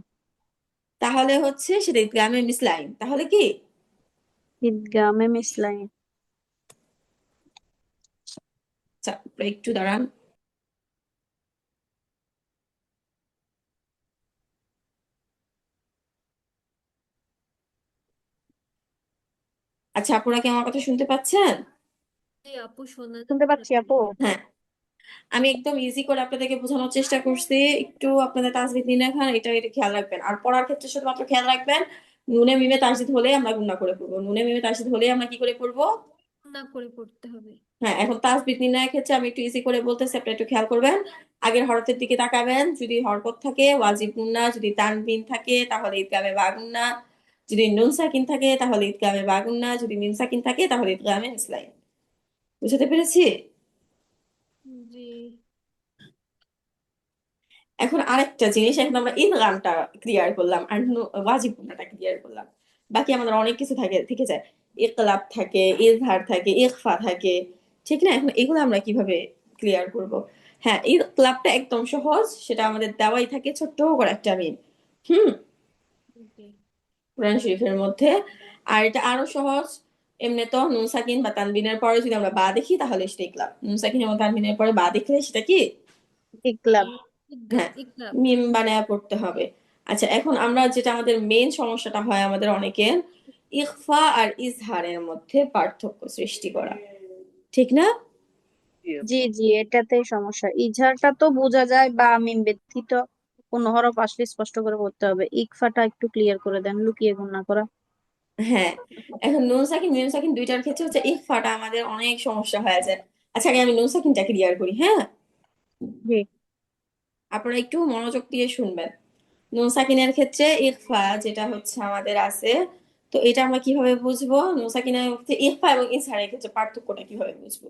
[SPEAKER 1] তাহলে হচ্ছে সেটা ইদগামে মিসলাইন, তাহলে কি?
[SPEAKER 2] ঈদগামে মিসলাইন।
[SPEAKER 1] আচ্ছা আপনারা একটু দাঁড়ান। আচ্ছা আপনারা কি আমার কথা শুনতে পাচ্ছেন?
[SPEAKER 8] জি আপু শোনা
[SPEAKER 2] শুনতে
[SPEAKER 8] যাচ্ছে।
[SPEAKER 2] পাচ্ছি আপু।
[SPEAKER 1] হ্যাঁ, আমি একদম ইজি করে আপনাদেরকে বোঝানোর চেষ্টা করছি। একটু আপনাদের তাজবিদ নির্ণয় খান, এটা খেয়াল রাখবেন। আর পড়ার ক্ষেত্রে শুধুমাত্র খেয়াল রাখবেন নুনে মিমে তাসদিদ হলে আমরা গুণা করে পড়বো, নুনে মিমে তাসদিদ হলে আমরা কি করে পড়বো?
[SPEAKER 8] না করে পড়তে হবে।
[SPEAKER 1] হ্যাঁ, এখন তাসবিদ নির্ণয়ের ক্ষেত্রে আমি একটু ইজি করে বলতেছি, আপনি একটু খেয়াল করবেন। আগের হরফের দিকে তাকাবেন, যদি হরকত থাকে ওয়াজিব গুন্না, যদি তানবিন থাকে তাহলে ইদগামে বা গুন্না, যদি নুন সাকিন থাকে তাহলে ইদগামে বা গুন্না, যদি মিম সাকিন থাকে তাহলে ইদগামে মিসলাইন। বুঝতে পেরেছি?
[SPEAKER 8] জি
[SPEAKER 1] এখন আরেকটা জিনিস, এখন আমরা ইদগামটা ক্লিয়ার করলাম আর ওয়াজিব গুন্নাটা ক্লিয়ার করলাম, বাকি আমাদের অনেক কিছু থেকে যায়। ইকলাব থাকে, ইজহার থাকে, ইখফা থাকে, ঠিক না? এখন এগুলো আমরা কিভাবে ক্লিয়ার করব? হ্যাঁ, ইকলাবটা একদম সহজ, সেটা আমাদের দেওয়াই থাকে ছোট্ট করে একটা মিম। হুম,
[SPEAKER 8] জি
[SPEAKER 1] কোরআন শরীফের মধ্যে। আর এটা আরো সহজ, এমনি তো নুন সাকিন বা তানবিনের পরে যদি আমরা বা দেখি তাহলে সেটা ইকলাব, নুন সাকিন এবং তানবিনের পরে বা দেখলে সেটা কি?
[SPEAKER 2] ইকলাব।
[SPEAKER 1] হ্যাঁ,
[SPEAKER 8] ইকলাব।
[SPEAKER 1] মিম বানায়া পড়তে হবে। আচ্ছা এখন আমরা যেটা আমাদের মেন সমস্যাটা হয় আমাদের অনেকের, ইখফা আর ইজহারের মধ্যে পার্থক্য সৃষ্টি করা, ঠিক না?
[SPEAKER 10] জি
[SPEAKER 2] জি
[SPEAKER 10] আপু।
[SPEAKER 2] জি, এটাতেই সমস্যা। ইজহারটা তো বোঝা যায়, বা মিম ব্যতীত কোন হরফ আসলে স্পষ্ট করে বলতে হবে। ইকফাটা একটু ক্লিয়ার করে দেন, লুকিয়ে গুণা করা।
[SPEAKER 1] হ্যাঁ, এখন নুন সাকিন মিম সাকিন দুইটার ক্ষেত্রে হচ্ছে ইখফাটা আমাদের অনেক সমস্যা হয়ে যায়। আচ্ছা আগে আমি নুন সাকিনটা ক্লিয়ার করি, হ্যাঁ?
[SPEAKER 2] জি
[SPEAKER 1] আপনারা একটু মনোযোগ দিয়ে শুনবেন। নুন সাকিনের ক্ষেত্রে ইখফা যেটা হচ্ছে আমাদের আছে, তো এটা আমরা কিভাবে বুঝবো? নুন সাকিনের ক্ষেত্রে ইখফা এবং ইজহারের ক্ষেত্রে পার্থক্যটা কিভাবে বুঝবো?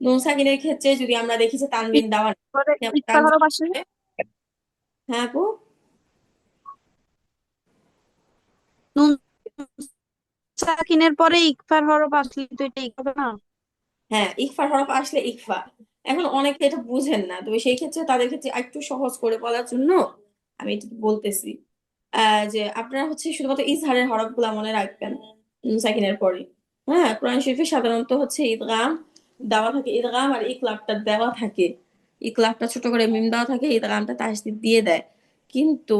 [SPEAKER 1] নুন সাকিনের ক্ষেত্রে যদি আমরা দেখি যে তানবিন দেওয়া নেই,
[SPEAKER 2] পরে ইকফার
[SPEAKER 1] তানবিন,
[SPEAKER 2] হরফ আসলে,
[SPEAKER 1] হ্যাঁ আপু,
[SPEAKER 2] নুন সাকিনের পরে ইকফার হরফ আসলে তো এটা ইকফা না।
[SPEAKER 1] হ্যাঁ ইকফার হরফ আসলে ইকফা। এখন অনেকে এটা বুঝেন না, তো সেই ক্ষেত্রে তাদের ক্ষেত্রে একটু সহজ করে বলার জন্য আমি এটা বলতেছি, যে আপনারা হচ্ছে শুধুমাত্র ইজহারের হরফ গুলা মনে রাখবেন নুন সাকিনের পরে। হ্যাঁ, কোরআন শরীফে সাধারণত হচ্ছে ইদগাম দেওয়া থাকে, ইদগাম আর ইকলাবটা দেওয়া থাকে। ইকলাবটা ছোট করে মিম দেওয়া থাকে, ইদগামটা তাসদীদ দিয়ে দেয়। কিন্তু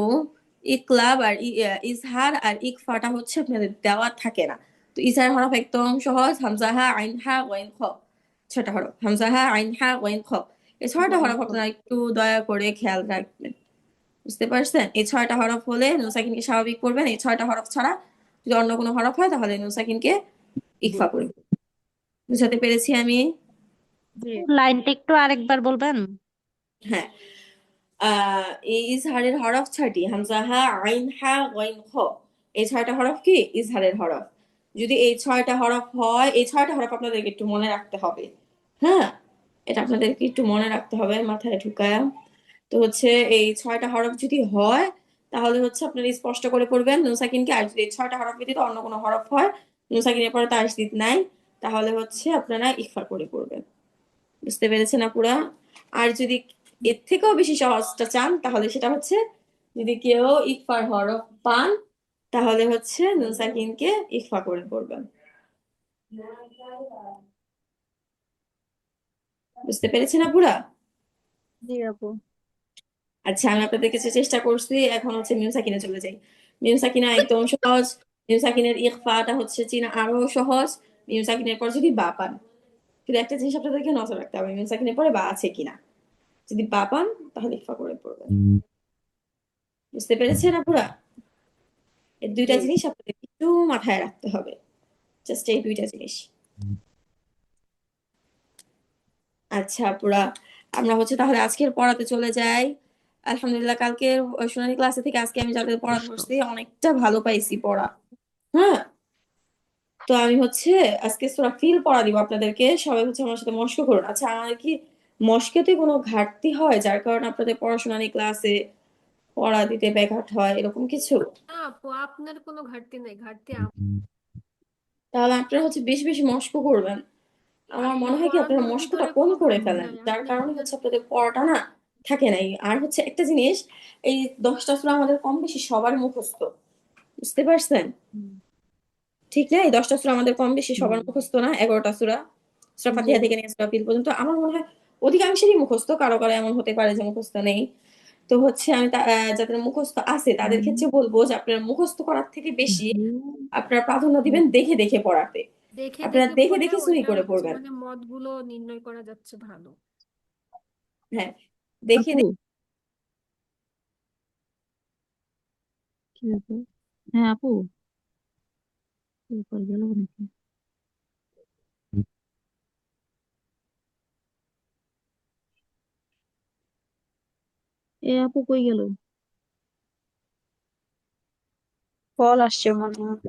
[SPEAKER 1] ইকলাব আর ইজহার আর ইকফাটা হচ্ছে আপনাদের দেওয়া থাকে না। তো ইজহার হরফ একদম সহজ, হামজা হা আইন হা ওয়াইন খ, ছয়টা হরফ, হামজা হা আইন হা ওয়াইন খ। এই ছয়টা হরফ আপনারা একটু দয়া করে খেয়াল রাখবেন। বুঝতে পারছেন? এই ছয়টা হরফ হলে নুন সাকিনকে স্বাভাবিক করবেন, এই ছয়টা হরফ ছাড়া যদি অন্য কোনো হরফ হয় তাহলে নুন সাকিনকে ইকফা করবেন। বুঝাতে পেরেছি আমি?
[SPEAKER 2] জি
[SPEAKER 5] লাইনটা একটু আরেকবার বলবেন?
[SPEAKER 1] হ্যাঁ, এই ইজহারের হরফ ছয়টি, হামজা হা আইন হা গইন খ। এই ছয়টা হরফ কি ইজহারের হরফ। যদি এই ছয়টা হরফ হয়, এই ছয়টা হরফ আপনাদেরকে একটু মনে রাখতে হবে। হ্যাঁ, এটা আপনাদেরকে একটু মনে রাখতে হবে, মাথায় ঢুকায়া। তো হচ্ছে এই ছয়টা হরফ যদি হয় তাহলে হচ্ছে আপনারা স্পষ্ট করে পড়বেন নুন সাকিনকে। আর যদি এই ছয়টা হরফ ব্যতীত অন্য কোনো হরফ হয়, নুন সাকিনের পরে তাসদিদ নাই, তাহলে হচ্ছে আপনারা ইকফা করে পড়বেন। বুঝতে পেরেছেন আপুরা? আর যদি এর থেকেও বেশি সহজটা চান তাহলে সেটা হচ্ছে, যদি কেউ ইকফার হরফ পান তাহলে হচ্ছে নুন সাকিনকে ইকফা করে পড়বেন। বুঝতে পেরেছেন আপুরা?
[SPEAKER 2] জি আপু।
[SPEAKER 1] আচ্ছা আমি আপনাদের কাছে চেষ্টা করছি, এখন হচ্ছে মিম সাকিনে চলে যাই। মিম সাকিনা একদম সহজ, মিম সাকিনের ইখফাটা হচ্ছে চীনা আরো সহজ। মিম সাকিনের পর যদি বা পান, শুধু একটা জিনিস আপনাদেরকে নজর রাখতে হবে, মিম সাকিনের পরে বা আছে কিনা। যদি বা পান তাহলে ইকফা করে পড়বেন। বুঝতে পেরেছেন আপুরা? এই দুইটা
[SPEAKER 2] জি
[SPEAKER 1] জিনিস আপনাদের একটু মাথায় রাখতে হবে, জাস্ট এই দুইটা জিনিস। আচ্ছা আপুরা, আমরা হচ্ছে তাহলে আজকের পড়াতে চলে যাই। আলহামদুলিল্লাহ কালকে শুনানি ক্লাসে থেকে আজকে আমি যাদের পড়া ধরছি অনেকটা ভালো পাইছি পড়া। হ্যাঁ, তো আমি হচ্ছে আজকে সূরা ফিল পড়া দিব আপনাদেরকে, সবাই হচ্ছে আমার সাথে মশক করুন। আচ্ছা আমাদের কি মশকেতে কোনো ঘাটতি হয় যার কারণে আপনাদের পড়াশোনানি ক্লাসে পড়া দিতে ব্যাঘাত হয়, এরকম কিছু?
[SPEAKER 8] না আপু আপনার কোনো ঘাটতি নাই, ঘাটতি
[SPEAKER 1] তাহলে আপনারা হচ্ছে বেশি বেশি মশক করবেন। আমার
[SPEAKER 8] আপনি
[SPEAKER 1] মনে হয় কি আপনারা
[SPEAKER 8] পড়ানোর
[SPEAKER 1] মশকটা
[SPEAKER 8] ভিতরে
[SPEAKER 1] কম
[SPEAKER 8] কোনো
[SPEAKER 1] করে
[SPEAKER 8] ঘাটতি
[SPEAKER 1] ফেলেন,
[SPEAKER 8] নাই,
[SPEAKER 1] যার
[SPEAKER 8] আপনি
[SPEAKER 1] কারণে
[SPEAKER 8] আপনার
[SPEAKER 1] হচ্ছে আপনাদের পড়াটা না থাকে নাই। আর হচ্ছে একটা জিনিস, এই 10টা সূরা আমাদের কম বেশি সবার মুখস্থ। বুঝতে পারছেন? ঠিক না? এই 10টা সূরা আমাদের কম বেশি সবার মুখস্থ না, 11টা সূরা। সূরা
[SPEAKER 2] জি
[SPEAKER 1] ফাতিহা থেকে নিয়ে সূরা ফিল পর্যন্ত আমার মনে হয় অধিকাংশেরই মুখস্থ, কারো কারো এমন হতে পারে যে মুখস্থ নেই। তো হচ্ছে আমি যাদের মুখস্থ আছে তাদের ক্ষেত্রে বলবো যে আপনার মুখস্থ করার থেকে বেশি আপনার প্রাধান্য দিবেন দেখে দেখে পড়াতে।
[SPEAKER 8] দেখে
[SPEAKER 1] আপনারা
[SPEAKER 8] দেখে
[SPEAKER 1] দেখে
[SPEAKER 8] পড়লে
[SPEAKER 1] দেখে সহি
[SPEAKER 8] ওইটা
[SPEAKER 1] করে
[SPEAKER 8] হচ্ছে
[SPEAKER 1] পড়বেন।
[SPEAKER 8] মানে মতগুলো নির্ণয় করা যাচ্ছে ভালো।
[SPEAKER 1] হ্যাঁ, দেখে
[SPEAKER 2] আপু,
[SPEAKER 1] দেখে।
[SPEAKER 2] কি ব্যাপার? হ্যাঁ আপু, কি ব্যাপার, গেল নাকি? এ আপু কই গেল? কল আসছে মনে হয়।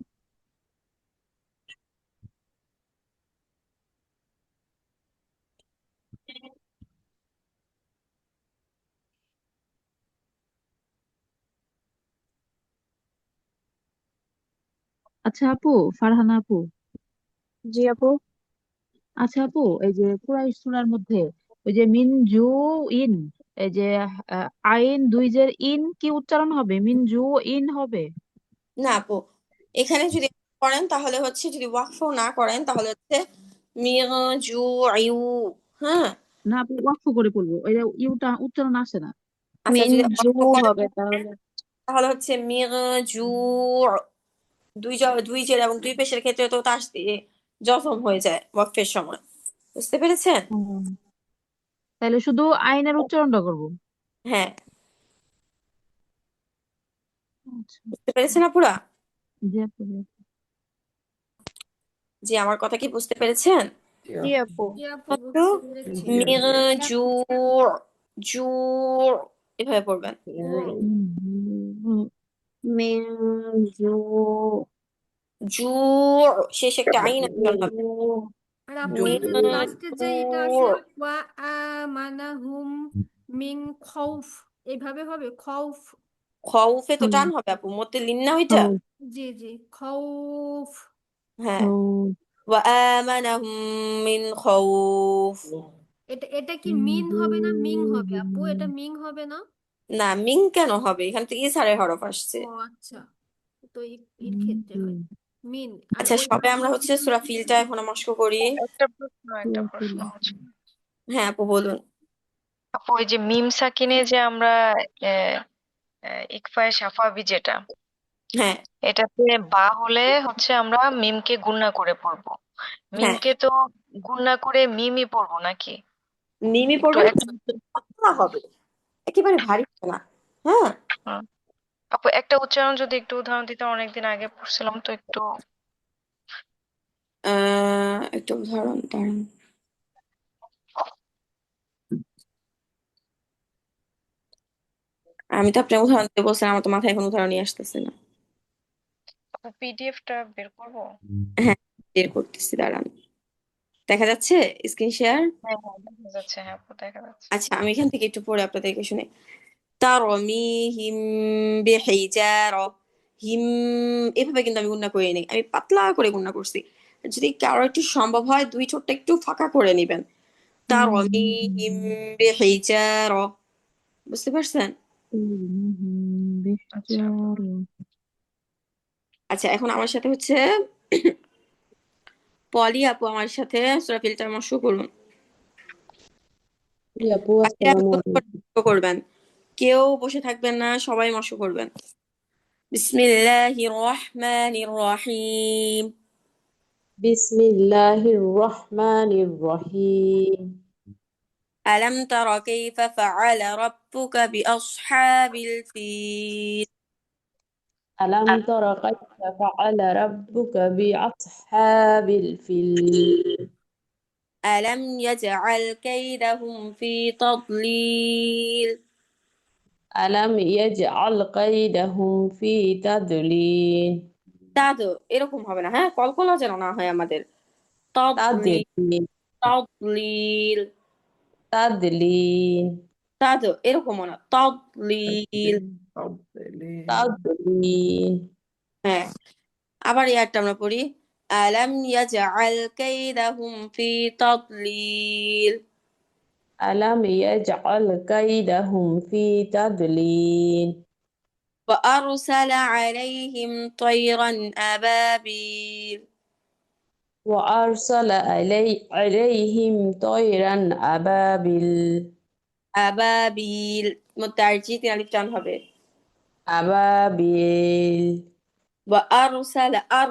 [SPEAKER 11] আচ্ছা আপু, ফারহানা আপু,
[SPEAKER 2] জি আপু।
[SPEAKER 11] আচ্ছা আপু, এই যে কুরাইশ সূরার মধ্যে ওই যে মিন জু ইন, এই যে আইন দুই জের ইন কি উচ্চারণ হবে? মিন জু ইন হবে?
[SPEAKER 1] না আপু, এখানে যদি করেন তাহলে হচ্ছে, যদি ওয়াকফ না করেন তাহলে হচ্ছে মিরজু আইউ। হ্যাঁ,
[SPEAKER 11] না আপু, ওয়াকফ করে পড়বো, ওই যে ইউটা উচ্চারণ আসে না।
[SPEAKER 1] আচ্ছা
[SPEAKER 2] মিন
[SPEAKER 1] যদি
[SPEAKER 2] জু
[SPEAKER 1] ওয়াকফ করেন
[SPEAKER 2] হবে তাহলে।
[SPEAKER 1] তাহলে হচ্ছে মিরজু, দুই জের এবং দুই পেশের ক্ষেত্রে তো তাস দিয়ে জজম হয়ে যায় ওয়াকফের সময়। বুঝতে পেরেছেন?
[SPEAKER 11] হুম। তাহলে শুধু আইনের উচ্চারণটা করবো?
[SPEAKER 1] হ্যাঁ,
[SPEAKER 11] আচ্ছা।
[SPEAKER 1] বুঝতে পেরেছেন আপুরা?
[SPEAKER 11] জি আপু, জি আপু।
[SPEAKER 1] জি, আমার কথা কি বুঝতে পেরেছেন?
[SPEAKER 2] জি আপু।
[SPEAKER 8] জি আপু,
[SPEAKER 1] একটু
[SPEAKER 8] বুঝতে পেরেছি।
[SPEAKER 1] মিরজু, জু, এভাবে পড়বেন।
[SPEAKER 11] হুম।
[SPEAKER 2] মিন জু
[SPEAKER 1] জু, শেষে একটা আইন উচ্চারণ হবে।
[SPEAKER 8] আর আপু এই যে লাস্টে
[SPEAKER 1] মিরজু,
[SPEAKER 8] যে এটা আছে ওয়া আমানাহুম মিন খৌফ, এইভাবে হবে খৌফ।
[SPEAKER 1] খউফে তো
[SPEAKER 2] হুম,
[SPEAKER 1] টান হবে আপু, মধ্যে লিন না ওইটা।
[SPEAKER 2] খৌ
[SPEAKER 8] জি জি, খৌফ।
[SPEAKER 1] হ্যাঁ,
[SPEAKER 2] খৌ
[SPEAKER 1] ওয়া আমানাহুম মিন খউফ।
[SPEAKER 8] এটা এটা কি মিন হবে না মিং হবে আপু? এটা মিং হবে না?
[SPEAKER 1] না, মিং কেন হবে? এখানে তো ইসারের হরফ আসছে।
[SPEAKER 8] ও আচ্ছা, তো এর ক্ষেত্রে হয় মিন। আর
[SPEAKER 1] আচ্ছা,
[SPEAKER 8] ওই
[SPEAKER 1] সবে আমরা হচ্ছে সূরা ফিলটা এখন মস্ক করি।
[SPEAKER 2] সুরাতুল।
[SPEAKER 1] হ্যাঁ আপু বলুন।
[SPEAKER 12] আপু ওই যে মিম সাকিনে যে আমরা আহ, ইকফায় সাফাবি যেটা,
[SPEAKER 1] হ্যাঁ
[SPEAKER 12] এটাতে বা হলে হচ্ছে আমরা মিমকে গুণনা করে পড়বো।
[SPEAKER 1] হ্যাঁ,
[SPEAKER 12] মিমকে তো গুণনা করে মিমই পড়বো নাকি?
[SPEAKER 1] মিমি
[SPEAKER 12] একটু
[SPEAKER 1] পড়বেন,
[SPEAKER 12] একটা
[SPEAKER 1] পাতলা হবে, একেবারে ভারী হবে না। হ্যাঁ,
[SPEAKER 12] হুম। আপু একটা উচ্চারণ যদি একটু উদাহরণ দিতে, অনেকদিন আগে পড়ছিলাম তো একটু।
[SPEAKER 1] একটা উদাহরণ দাঁড়ান। আমি তো আপনার উদাহরণ দিতে বলছিলাম, আমার তো মাথায় এখন উদাহরণ নিয়ে আসতেছে না।
[SPEAKER 12] আপু পিডিএফটা বের করবো?
[SPEAKER 1] হ্যাঁ, বের করতেছি, দাঁড়ান। দেখা যাচ্ছে স্ক্রিন শেয়ার?
[SPEAKER 12] হ্যাঁ হ্যাঁ, দেখা যাচ্ছে, হ্যাঁ আপু দেখা যাচ্ছে।
[SPEAKER 1] আচ্ছা, আমি এখান থেকে একটু পড়ে আপনাদেরকে শুনে। তারমিহিম বিহিজারা, হিম, এভাবে কিন্তু আমি গুণনা করি নাই, আমি পাতলা করে গুণনা করছি। যদি কারো একটু সম্ভব হয় দুই ঠোঁটটা একটু ফাঁকা করে নিবেন। তারমিহিম বিহিজারা, বুঝতে পারছেন?
[SPEAKER 12] আচ্ছা আপু।
[SPEAKER 1] আচ্ছা, এখন আমার সাথে হচ্ছে পলি আপু আমার সাথে সূরা ফিলটার মস্ক করুন।
[SPEAKER 3] জি আপু,
[SPEAKER 1] বাকিরা
[SPEAKER 3] আসসালামু
[SPEAKER 1] দ্রুত করে
[SPEAKER 3] আলাইকুম।
[SPEAKER 1] মস্ক করবেন, কেউ বসে থাকবেন না, সবাই মস্ক করবেন। বিসমিল্লাহির রহমানির রহিম।
[SPEAKER 3] বিসমিল্লাহির রহমানির রহিম।
[SPEAKER 1] ألم تر كيف فعل ربك بأصحاب الفيل؟
[SPEAKER 3] আলাম তারা কাইফা ফাআলা রাব্বুকা বিআসহাবিল ফিল।
[SPEAKER 1] ألم يجعل كيدهم في تضليل؟
[SPEAKER 3] আলাম ইয়াজআল কাইদাহুম ফি তাদলিল।
[SPEAKER 1] দাদু, এরকম হবে না, হ্যাঁ, কলকলা যেন না হয় আমাদের। তদলিল,
[SPEAKER 3] তাদলিল,
[SPEAKER 1] তদলিল।
[SPEAKER 3] তাদলিল,
[SPEAKER 1] দাদু, এরকম না, তদলিল।
[SPEAKER 3] তাদলিল।
[SPEAKER 1] হ্যাঁ, আবার এই একটা আমরা পড়ি। আলাম ইয়াজআল কাইদাহুম ফি তাদলিল।
[SPEAKER 3] আলাম ইয়াজআল কাইদাহুম ফি তাদলিল।
[SPEAKER 1] وأرسل عليهم طيرا أبابيل.
[SPEAKER 3] وأرسل عليهم طيرا أبابيل
[SPEAKER 1] আবাবিল মুতারজি তিন আলিফ টান হবে।
[SPEAKER 3] أبابيل
[SPEAKER 1] ওয়া আরসালা আর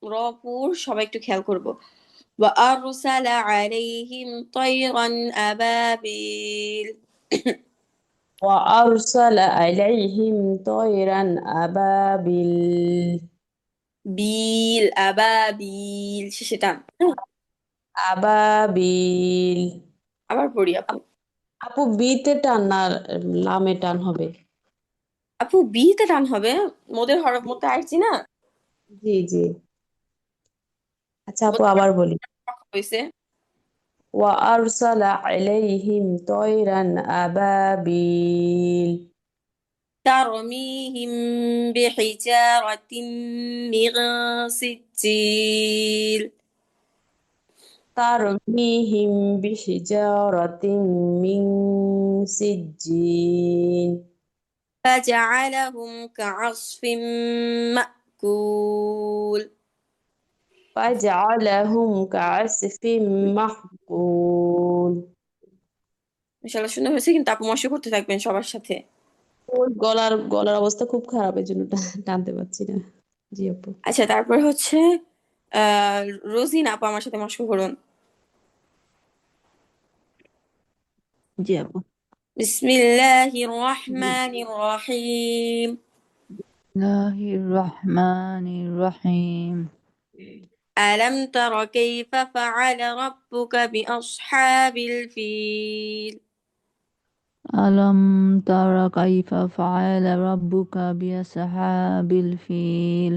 [SPEAKER 1] রপুর সবাই একটু খেয়াল করব। ওয়া আরসালা আলাইহিম তায়রান আবাবিল
[SPEAKER 3] وأرسل عليهم طيرا أبابيل
[SPEAKER 1] বিল আবাবিল শেষে টান।
[SPEAKER 3] আবাবিল।
[SPEAKER 1] আবার পড়ি আপু।
[SPEAKER 3] আপু বিতে টান না লামে টান হবে?
[SPEAKER 1] আপু বিতে টান হবে, মোদের হরফ মতো আসছি না।
[SPEAKER 3] জি জি। আচ্ছা আপু
[SPEAKER 1] মোদের
[SPEAKER 3] আবার বলি।
[SPEAKER 1] হরফ হয়েছে
[SPEAKER 3] وأرسل عليهم طيرا أبابيل
[SPEAKER 1] ترميهم بحجارة من سجيل
[SPEAKER 3] ترميهم بحجارة من سجين
[SPEAKER 1] فجعلهم كعصف مأكول।
[SPEAKER 3] فجعلهم كعصف محكول
[SPEAKER 1] ইনশাআল্লাহ সুন্দর হয়েছে, কিন্তু আপু মশা করতে থাকবেন সবার সাথে।
[SPEAKER 3] ওর গলার গলার অবস্থা খুব খারাপ, এই জন্য টানতে পারছি না। জি আপু।
[SPEAKER 1] আচ্ছা তারপর হচ্ছে আহ রোজিন আপু আমার সাথে মশক করুন।
[SPEAKER 11] জি আপু।
[SPEAKER 1] বিসমিল্লাহির রহমানির রহিম।
[SPEAKER 9] বিসমিল্লাহির রহমানির রহিম।
[SPEAKER 1] ألم تر كيف فعل ربك بأصحاب الفيل
[SPEAKER 9] ألم تر كيف فعل ربك بأصحاب الفيل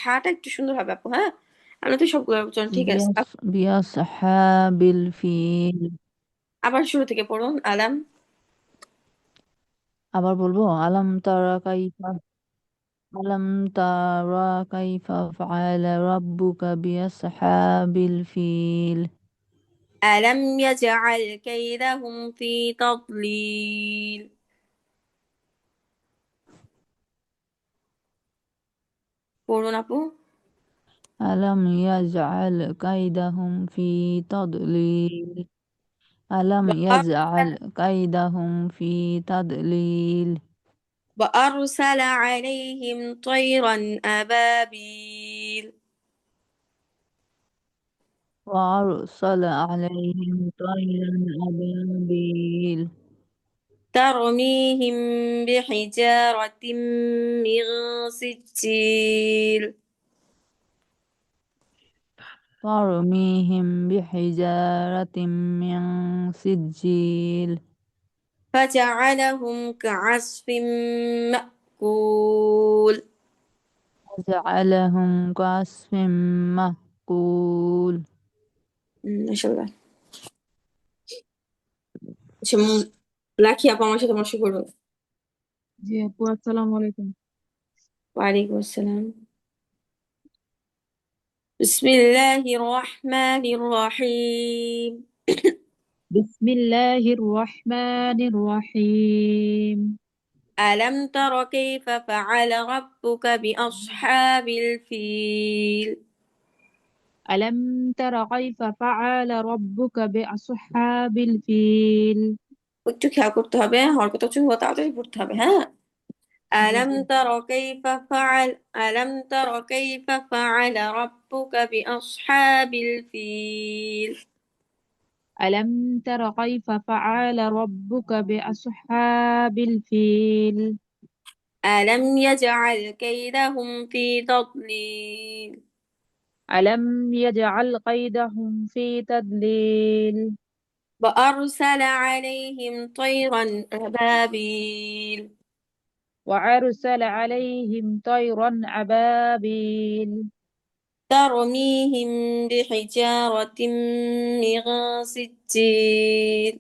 [SPEAKER 1] হাটা একটু সুন্দর হবে আপু, হ্যাঁ আমরা তো সবগুলো উচ্চারণ ঠিক আছে।
[SPEAKER 9] بأصحاب الفيل।
[SPEAKER 1] আবার শুরু থেকে পড়ুন। আলাম
[SPEAKER 9] আবার বলবো ألم تر كيف فعل ربك بأصحاب الفيل
[SPEAKER 1] ألم يجعل كيدهم في تضليل। পড়ুন আপু।
[SPEAKER 9] ألم يجعل كيدهم في تضليل ألم يجعل كيدهم في تضليل
[SPEAKER 1] وأرسل عليهم طيرا أبابيل
[SPEAKER 9] وأرسل عليهم طيرا أبابيل
[SPEAKER 1] ترميهم بحجارة من سجيل
[SPEAKER 9] ترميهم بحجارة من سجيل
[SPEAKER 1] فجعلهم كعصف مأكول
[SPEAKER 9] وجعلهم كعصف مأكول
[SPEAKER 1] ما شاء الله। আচ্ছা, লাকি আপু আমার সাথে মশা করুন।
[SPEAKER 11] জি আপু, আসসালামু আলাইকুম।
[SPEAKER 1] ওয়ালাইকুম আসসালাম। بسم الله الرحمن الرحيم
[SPEAKER 11] বিসমিল্লাহির রহমানির রহিম।
[SPEAKER 1] ألم تر كيف فعل ربك بأصحاب الفيل
[SPEAKER 11] ألم تر كيف فعل ربك بأصحاب الفيل।
[SPEAKER 1] একটু খেয়াল করতে হবে, হরকত উচ্চারণ তাড়াতাড়ি পড়তে হবে, হ্যাঁ।
[SPEAKER 11] জি
[SPEAKER 1] ألم
[SPEAKER 11] জি।
[SPEAKER 1] تر كيف فعل ألم تر كيف فعل ربك بأصحاب الفيل
[SPEAKER 11] ألم تر كيف فعل ربك بأصحاب الفيل
[SPEAKER 1] ألم يجعل كيدهم في تضليل
[SPEAKER 11] ألم يجعل كيدهم في تضليل
[SPEAKER 1] وأرسل عليهم طيرا أبابيل
[SPEAKER 11] وأرسل عليهم طيرا أبابيل
[SPEAKER 1] ترميهم بحجارة من سجيل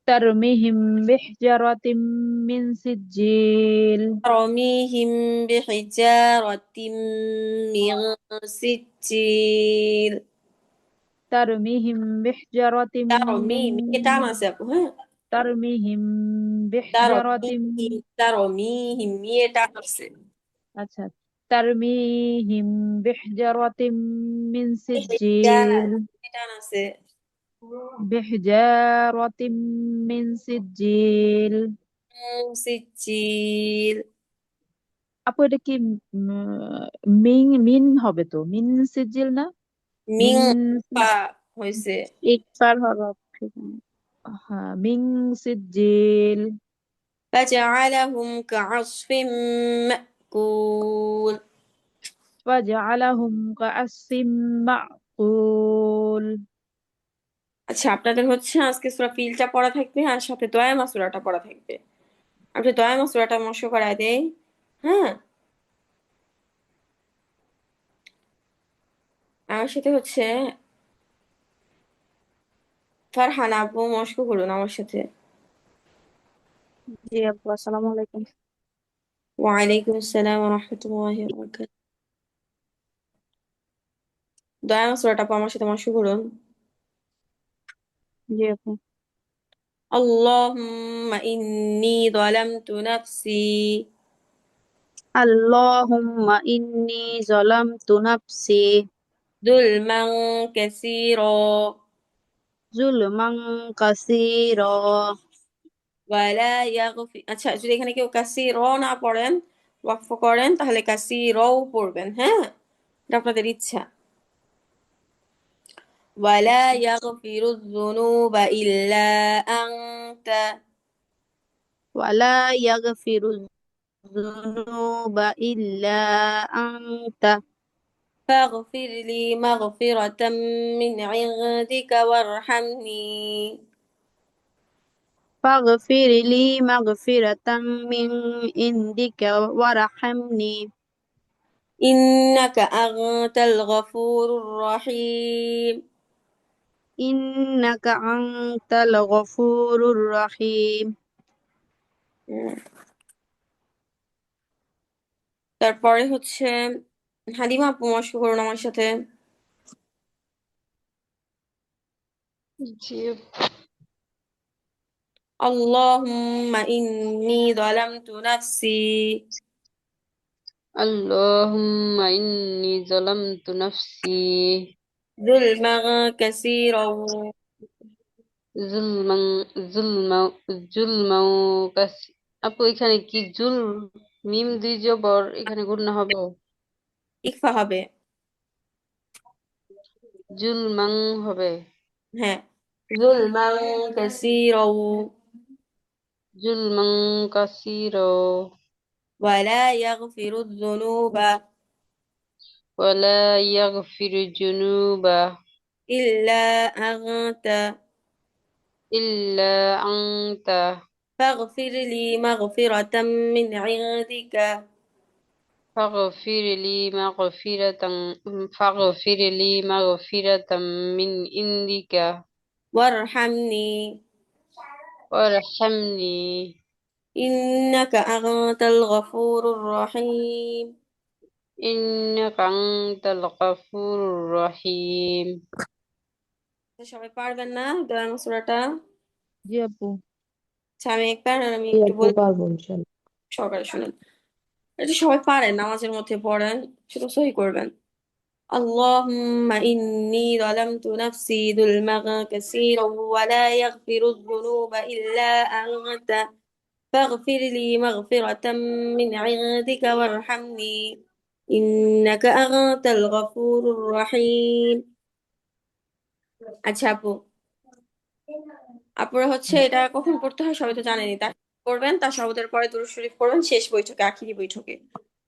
[SPEAKER 11] ترميهم بحجرة من سجيل
[SPEAKER 1] ترميهم بحجارة من سجيل
[SPEAKER 11] ترميهم بحجرة من
[SPEAKER 1] ترميم এটা আছে আপু, হ্যাঁ।
[SPEAKER 11] ترميهم بحجرة
[SPEAKER 1] ترميهم ترميهم এটা আছে।
[SPEAKER 11] আচ্ছা ترميهم بحجارة من
[SPEAKER 1] গান
[SPEAKER 11] سجيل
[SPEAKER 1] টান আছে
[SPEAKER 11] بحجارة من سجيل
[SPEAKER 1] সিজিল
[SPEAKER 11] আপু এটা কি মিন মিন হবে তো মিন সিজিল না
[SPEAKER 1] মিং
[SPEAKER 11] মিন
[SPEAKER 1] পা হয়েছে
[SPEAKER 2] ইকফার হরফ এখানে।
[SPEAKER 11] হ্যাঁ মিন সিজিল
[SPEAKER 1] فجعلهم كعصف مأكول
[SPEAKER 11] فجعلهم كعصف معقول
[SPEAKER 1] আচ্ছা আপনাদের হচ্ছে আজকে সূরা ফিলটা পড়া থাকবে আর সাথে দয়ামা সূরাটা পড়া থাকবে আপনি দয়ামা সূরাটা মস্ক করায় দেই হ্যাঁ আমার সাথে হচ্ছে ফারহান আপু মস্ক করুন আমার সাথে
[SPEAKER 2] জি আপু, আসসালামু আলাইকুম।
[SPEAKER 1] ওয়ালাইকুম আসসালাম ওয়া রাহমাতুল্লাহি ওয়া বারাকাতুহু দয়ামা সূরাটা আপু আমার সাথে মস্ক করুন
[SPEAKER 2] জি আপু।
[SPEAKER 1] اللهم إني ظلمت نفسي
[SPEAKER 2] আল্লাহুম্মা ইন্নী যালামতু নাফসি
[SPEAKER 1] ظلما كثيرا
[SPEAKER 2] যুলমান কাসীরা
[SPEAKER 1] ولا يغفر আচ্ছা যদি এখানে কেউ কাসির না পড়েন ওয়াকফ করেন তাহলে কাসিরও পড়বেন হ্যাঁ এটা আপনাদের ইচ্ছা ولا يغفر الذنوب إلا أنت
[SPEAKER 2] ওয়ালা ইয়াগফিরু যুনুবা ইল্লা আনতা
[SPEAKER 1] فاغفر لي مغفرة من عندك وارحمني
[SPEAKER 2] ফাগফিরলি মাগফিরাতাম মিন ইনদিকা ওয়ারহামনি
[SPEAKER 1] إنك أنت الغفور الرحيم
[SPEAKER 2] ইন্নাকা আনতাল গফুরুর রহিম।
[SPEAKER 1] তারপরে হচ্ছে হালিমা আপু মস্ক করুন আমার সাথে
[SPEAKER 6] জি
[SPEAKER 1] اللهم إني ظلمت نفسي
[SPEAKER 6] اللهم إني ظلمت نفسي
[SPEAKER 1] ظلما كثيرا
[SPEAKER 6] ظلما ظلما ظلما আপু এখানে কি জুল মিম দুই জবর এখানে গুণনা হবে
[SPEAKER 1] ইকফা হবে
[SPEAKER 6] জুলমাং হবে
[SPEAKER 1] হ্যাঁ ظلما كثيرا
[SPEAKER 6] জুলমাং কাসির
[SPEAKER 1] ولا يغفر الذنوب
[SPEAKER 6] ولا يغفر الذنوب
[SPEAKER 1] إلا أنت
[SPEAKER 6] إلا أنت
[SPEAKER 1] فاغفر لي مغفرة من عندك
[SPEAKER 6] فاغفر لي مغفرة فاغفر لي مغفرة من عندك
[SPEAKER 1] وارحمني
[SPEAKER 6] وارحمني
[SPEAKER 1] إنك أنت الغفور الرحيم
[SPEAKER 6] إنك أنت الغفور الرحيم
[SPEAKER 1] সবাই পারবেন না দয়ামা সূরাটা
[SPEAKER 11] জি আপু।
[SPEAKER 1] আচ্ছা আমি একবার আর আমি
[SPEAKER 3] জি
[SPEAKER 1] একটু
[SPEAKER 3] আপু
[SPEAKER 1] বলি
[SPEAKER 3] পারবো ইনশাল্লাহ।
[SPEAKER 1] সহকারে শুনেন এটা সবাই পারেন নামাজের মধ্যে পড়েন সেটা সহি করবেন اللهم إني ظلمت نفسي ظلما كثيرا ولا يغفر الذنوب إلا أنت فاغفر لي مغفرة من عندك وارحمني إنك أنت الغفور الرحيم আচ্ছা আপু আপনারা হচ্ছে এটা কখন পড়তে হয় সবাই তো জানেনই তা করবেন তাশাহুদের পরে দুরূদ শরীফ পড়বেন শেষ বৈঠকে আখিরি বৈঠকে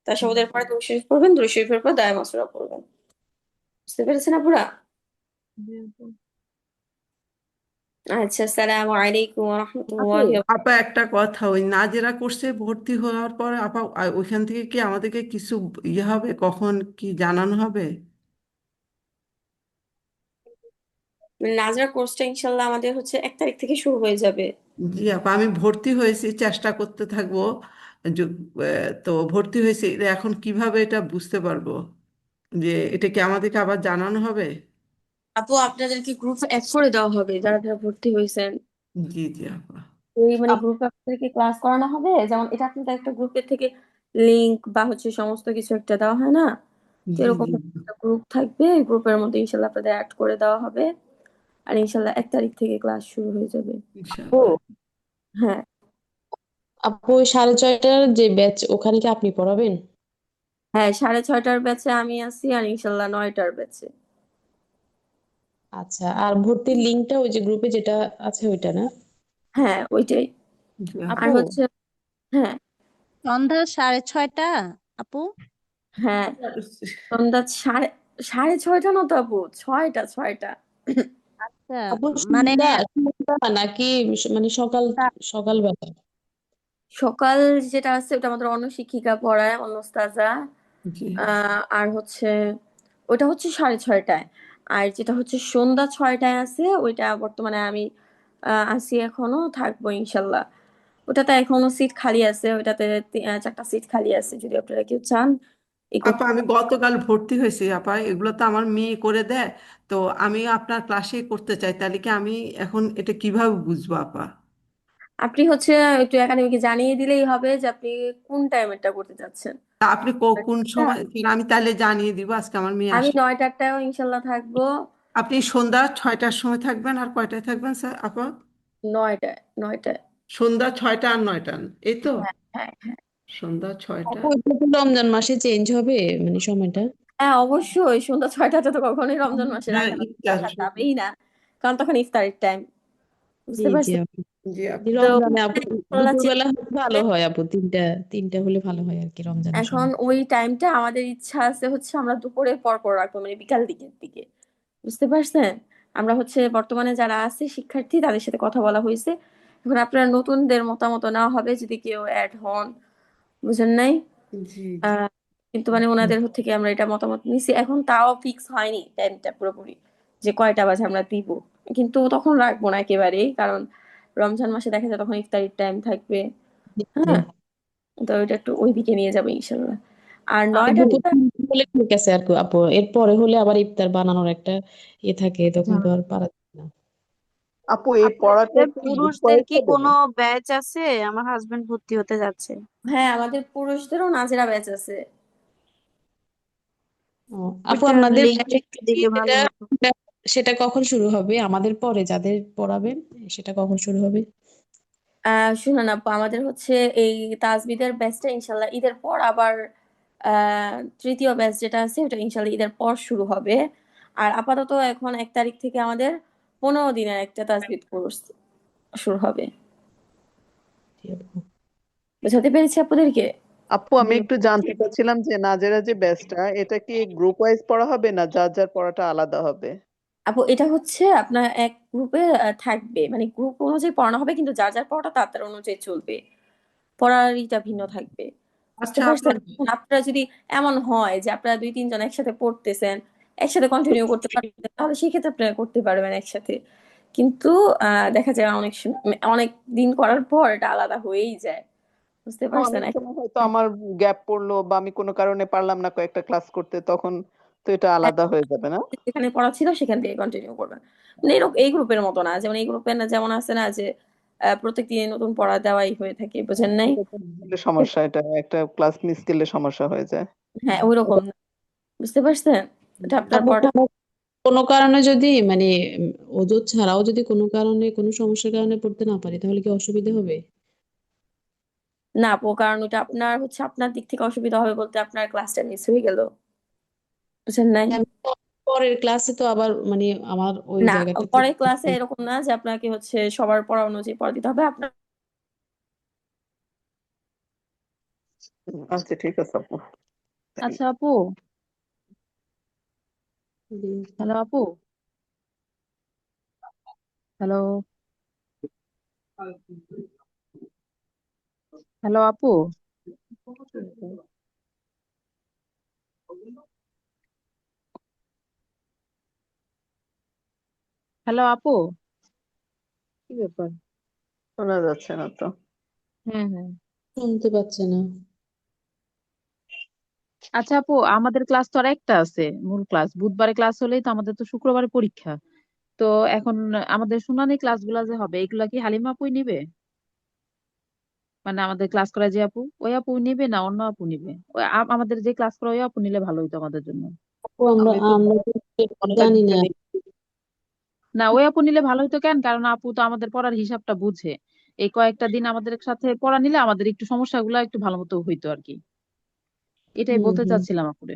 [SPEAKER 1] তাশাহুদের পরে দুরূদ শরীফ পড়বেন দুরূদ শরীফের পর দায়ামা সূরা পড়বেন বুঝতে পেরেছেন আপুরা
[SPEAKER 11] জি আপু।
[SPEAKER 1] আচ্ছা আসসালামু আলাইকুম ওয়া
[SPEAKER 11] আপু
[SPEAKER 1] রাহমাতুল্লাহি
[SPEAKER 7] আপা একটা কথা ওই নাজেরা কোর্সে ভর্তি হওয়ার পরে আপা ওইখান থেকে কি আমাদেরকে কিছু ইয়ে হবে কখন কি জানানো হবে
[SPEAKER 1] নাজরা কোর্সটা ইনশাল্লাহ আমাদের হচ্ছে 1 তারিখ থেকে শুরু হয়ে যাবে
[SPEAKER 7] জি আপা আমি ভর্তি হয়েছি চেষ্টা করতে থাকবো যে, তো ভর্তি হয়েছে এটা এখন কিভাবে এটা বুঝতে পারবো যে এটা কি আমাদেরকে আবার জানানো হবে
[SPEAKER 1] আপু আপনাদেরকে গ্রুপে অ্যাড করে দেওয়া হবে যারা যারা ভর্তি হয়েছেন
[SPEAKER 7] জি জি আপা
[SPEAKER 1] এই মানে
[SPEAKER 11] আপ-
[SPEAKER 1] গ্রুপে আপনাদেরকে ক্লাস করানো হবে যেমন এটা আপনাদের একটা গ্রুপের থেকে লিংক বা হচ্ছে সমস্ত কিছু একটা দেওয়া হয় না, তো
[SPEAKER 13] জি
[SPEAKER 1] এরকম
[SPEAKER 13] জি
[SPEAKER 1] একটা গ্রুপ থাকবে, এই গ্রুপের মধ্যে ইনশাল্লাহ আপনাদের অ্যাড করে দেওয়া হবে, আর ইনশাল্লাহ 1 তারিখ থেকে ক্লাস শুরু হয়ে যাবে।
[SPEAKER 3] আপু
[SPEAKER 13] ইনশাআল্লাহ।
[SPEAKER 1] হ্যাঁ
[SPEAKER 3] আপু ওই 6:30টার যে ব্যাচ ওখানে কি আপনি পড়াবেন?
[SPEAKER 1] হ্যাঁ, 6:30টার ব্যাচে আমি আছি, আর ইনশাল্লাহ 9টার ব্যাচে।
[SPEAKER 3] আচ্ছা, আর ভর্তির লিঙ্কটা ওই যে গ্রুপে যেটা আছে ওইটা না?
[SPEAKER 1] হ্যাঁ ওইটাই।
[SPEAKER 13] জি
[SPEAKER 1] আর
[SPEAKER 5] আপু
[SPEAKER 1] হচ্ছে হ্যাঁ
[SPEAKER 5] সন্ধ্যা 6:30 আপু।
[SPEAKER 1] হ্যাঁ সন্ধ্যা সাড়ে ছয়টা না তো আপু, 6টা।
[SPEAKER 5] আচ্ছা
[SPEAKER 3] আপু
[SPEAKER 5] মানে
[SPEAKER 3] সন্ধ্যা নাকি মানে সকালবেলা?
[SPEAKER 1] সকাল যেটা আছে ওটা আমাদের অন্য শিক্ষিকা পড়ায়, অন্য স্তাজা।
[SPEAKER 13] জি
[SPEAKER 1] আর হচ্ছে ওটা হচ্ছে 6:30টায়, আর যেটা হচ্ছে সন্ধ্যা 6টায় আছে ওইটা বর্তমানে আমি আছি, এখনো থাকবো ইনশাল্লাহ। ওটাতে এখনো সিট খালি আছে, ওইটাতে 4টা সিট খালি আছে, যদি আপনারা কেউ চান এই
[SPEAKER 13] আপা,
[SPEAKER 1] করতে।
[SPEAKER 13] আমি গতকাল ভর্তি হয়েছি আপা, এগুলো তো আমার মেয়ে করে দেয়। তো আমি আপনার ক্লাসে করতে চাই, তাহলে কি আমি এখন এটা কিভাবে বুঝবো আপা?
[SPEAKER 1] আপনি হচ্ছে একটু একাডেমিকে জানিয়ে দিলেই হবে যে আপনি কোন টাইমেরটা করতে চাচ্ছেন।
[SPEAKER 13] তা আপনি কোন সময় আমি তাহলে জানিয়ে দিব, আজকে আমার মেয়ে
[SPEAKER 1] আমি
[SPEAKER 13] আসে।
[SPEAKER 1] 9টারটাও ইনশাল্লাহ থাকবো।
[SPEAKER 13] আপনি সন্ধ্যা 6টার সময় থাকবেন, আর কয়টায় থাকবেন স্যার আপা?
[SPEAKER 1] 9টায়।
[SPEAKER 13] সন্ধ্যা 6টা আর 9টা, এই তো?
[SPEAKER 1] হ্যাঁ হ্যাঁ হ্যাঁ।
[SPEAKER 13] সন্ধ্যা 6টা।
[SPEAKER 3] আপু এটা কি রমজান মাসে চেঞ্জ হবে মানে সময়টা?
[SPEAKER 1] হ্যাঁ অবশ্যই, সন্ধ্যা 6টাতে তো কখনোই রমজান মাসের
[SPEAKER 13] হ্যাঁ,
[SPEAKER 1] আগে
[SPEAKER 13] ইফতার।
[SPEAKER 1] রাখা যাবেই না, কারণ তখন ইফতারের টাইম,
[SPEAKER 3] জি
[SPEAKER 1] বুঝতে
[SPEAKER 3] জি
[SPEAKER 1] পারছেন।
[SPEAKER 3] আপু।
[SPEAKER 13] জি আপা।
[SPEAKER 1] তো
[SPEAKER 3] রমজানে আপু
[SPEAKER 1] ইনশাল্লাহ
[SPEAKER 3] দুপুরবেলা হলে ভালো হয় আপু, তিনটা হলে ভালো হয় আর কি রমজানের
[SPEAKER 1] এখন
[SPEAKER 3] সময়।
[SPEAKER 1] ওই টাইমটা আমাদের ইচ্ছা আছে হচ্ছে আমরা দুপুরের পর পর রাখবো, মানে বিকাল দিকের দিকে, বুঝতে পারছেন। আমরা হচ্ছে বর্তমানে যারা আছে শিক্ষার্থী তাদের সাথে কথা বলা হয়েছে, এখন আপনারা নতুনদের মতামত নেওয়া হবে যদি কেউ অ্যাড হন, বুঝেন নাই।
[SPEAKER 13] জি জি
[SPEAKER 1] আহ কিন্তু মানে ওনাদের থেকে আমরা এটা মতামত নিছি, এখন তাও ফিক্স হয়নি টাইমটা পুরোপুরি যে কয়টা বাজে আমরা দিব, কিন্তু তখন রাখবো না একেবারেই, কারণ রমজান মাসে দেখা যায় তখন ইফতারির টাইম থাকবে।
[SPEAKER 3] জি, জি।
[SPEAKER 1] হ্যাঁ, তো ওইটা একটু ওইদিকে নিয়ে যাবে ইনশাল্লাহ। আর
[SPEAKER 3] দুপুর
[SPEAKER 1] 9টারটা
[SPEAKER 3] 3টা হলে ঠিক আছে আর কি আপু, এরপরে হলে আবার ইফতার বানানোর একটা থাকে, তখন তো আর পারা যাবে না।
[SPEAKER 14] আপু এই পড়াটা
[SPEAKER 2] আপনাদের
[SPEAKER 14] কি গ্রুপ
[SPEAKER 2] পুরুষদের
[SPEAKER 14] ওয়াইজ
[SPEAKER 2] কি
[SPEAKER 14] হবে?
[SPEAKER 2] কোনো ব্যাচ আছে? আমার হাজবেন্ড ভর্তি হতে যাচ্ছে।
[SPEAKER 1] হ্যাঁ, আমাদের পুরুষদেরও নাজেরা ব্যাচ আছে।
[SPEAKER 3] ও, আপু
[SPEAKER 2] ওইটার
[SPEAKER 3] আপনাদের
[SPEAKER 2] লিঙ্কটা একটু দিলে ভালো
[SPEAKER 3] সেটা
[SPEAKER 2] হতো।
[SPEAKER 3] সেটা কখন শুরু হবে? আমাদের পরে যাদের পড়াবেন সেটা কখন শুরু হবে?
[SPEAKER 1] শুনুন আপু, আমাদের হচ্ছে এই তাজবিদের ব্যাচটা ইনশাল্লাহ ঈদের পর আবার তৃতীয় ব্যাচ যেটা আছে ওটা ইনশাল্লাহ ঈদের পর শুরু হবে। আর আপাতত এখন 1 তারিখ থেকে আমাদের 15 দিনের একটা তাজবিদ কোর্স শুরু হবে।
[SPEAKER 3] জি আপু।
[SPEAKER 1] বুঝাতে পেরেছি আপনাদেরকে?
[SPEAKER 14] আপু আমি একটু জানতে চাচ্ছিলাম যে নাজেরা যে ব্যাচটা, এটা কি গ্রুপ ওয়াইজ পড়া হবে না যার যার পড়াটা আলাদা হবে?
[SPEAKER 1] আপু এটা হচ্ছে আপনার এক গ্রুপে থাকবে, মানে গ্রুপ অনুযায়ী পড়ানো হবে, কিন্তু যার যার পড়াটা তার তার অনুযায়ী চলবে, পড়ার ইটা ভিন্ন থাকবে, বুঝতে
[SPEAKER 13] আচ্ছা
[SPEAKER 1] পারছেন।
[SPEAKER 13] আপনার।
[SPEAKER 1] এখন আপনারা যদি এমন হয় যে আপনারা 2-3 জন একসাথে পড়তেছেন, একসাথে কন্টিনিউ করতে পারবেন, তাহলে সেই ক্ষেত্রে আপনারা করতে পারবেন একসাথে, কিন্তু দেখা যায় অনেক দিন করার পর এটা আলাদা হয়েই যায়, বুঝতে পারছেন।
[SPEAKER 14] অনেক সময় হয়তো আমার গ্যাপ পড়লো বা আমি কোনো কারণে পারলাম না কয়েকটা ক্লাস করতে, তখন তো এটা আলাদা হয়ে যাবে না?
[SPEAKER 1] যেখানে পড়া ছিল সেখান থেকে কন্টিনিউ করবেন, মানে এরকম এই গ্রুপের মতো না, যেমন এই গ্রুপের না যেমন আছে না যে প্রত্যেকদিন নতুন পড়া দেওয়াই হয়ে থাকে, বুঝেন নাই।
[SPEAKER 14] এটা তো হলে সমস্যা, এটা একটা ক্লাস মিস করলে সমস্যা হয়ে যায়।
[SPEAKER 1] হ্যাঁ ওই রকম না, বুঝতে পারছেন। এটা আপনার
[SPEAKER 3] আপু
[SPEAKER 1] পড়াটা
[SPEAKER 3] কোনো কারণে যদি মানে ওজোর ছাড়াও যদি কোনো কারণে কোনো সমস্যার কারণে পড়তে না পারি তাহলে কি অসুবিধা হবে?
[SPEAKER 1] না আপু, কারণ ওটা আপনার হচ্ছে আপনার দিক থেকে অসুবিধা হবে বলতে আপনার ক্লাসটা মিস হয়ে গেল, বুঝেন নাই।
[SPEAKER 3] আমি পরের ক্লাসে তো আবার মানে আমার ওই
[SPEAKER 1] না,
[SPEAKER 3] জায়গাটা থেকে
[SPEAKER 1] পরের ক্লাসে এরকম না যে আপনাকে হচ্ছে সবার পড়া অনুযায়ী পড়া দিতে হবে আপনার।
[SPEAKER 14] আচ্ছা ঠিক আছে আপু।
[SPEAKER 11] আচ্ছা আপু, হ্যালো আপু, হ্যালো, হ্যালো আপু, হ্যালো আপু, কি ব্যাপার?
[SPEAKER 14] শোনা যাচ্ছে না তো।
[SPEAKER 11] হ্যাঁ হ্যাঁ।
[SPEAKER 3] শুনতে পাচ্ছে না।
[SPEAKER 11] আচ্ছা আপু, আমাদের ক্লাস তো আর একটা আছে, মূল ক্লাস বুধবারে ক্লাস হলেই তো আমাদের তো শুক্রবারে পরীক্ষা। তো এখন আমাদের শুনানি ক্লাসগুলা যে হবে এগুলা কি হালিমা আপুই নিবে? মানে আমাদের ক্লাস করা যে আপু, ওই আপু নিবে না অন্য আপু নিবে? ওই আমাদের যে ক্লাস করা ওই আপু নিলে ভালো হতো আমাদের জন্য।
[SPEAKER 3] আপু আমরা
[SPEAKER 11] আমি তো
[SPEAKER 3] আমরা তো
[SPEAKER 11] অনেক
[SPEAKER 3] জানি না।
[SPEAKER 11] না, ওই আপু নিলে ভালো হতো কেন, কারণ আপু তো আমাদের পড়ার হিসাবটা বুঝে। এই কয়েকটা দিন আমাদের সাথে পড়া নিলে আমাদের একটু সমস্যাগুলো একটু ভালো মতো হইতো আর কি। এটাই
[SPEAKER 3] হুম
[SPEAKER 11] বলতে
[SPEAKER 3] হুম।
[SPEAKER 11] চাচ্ছিলাম আপুরে।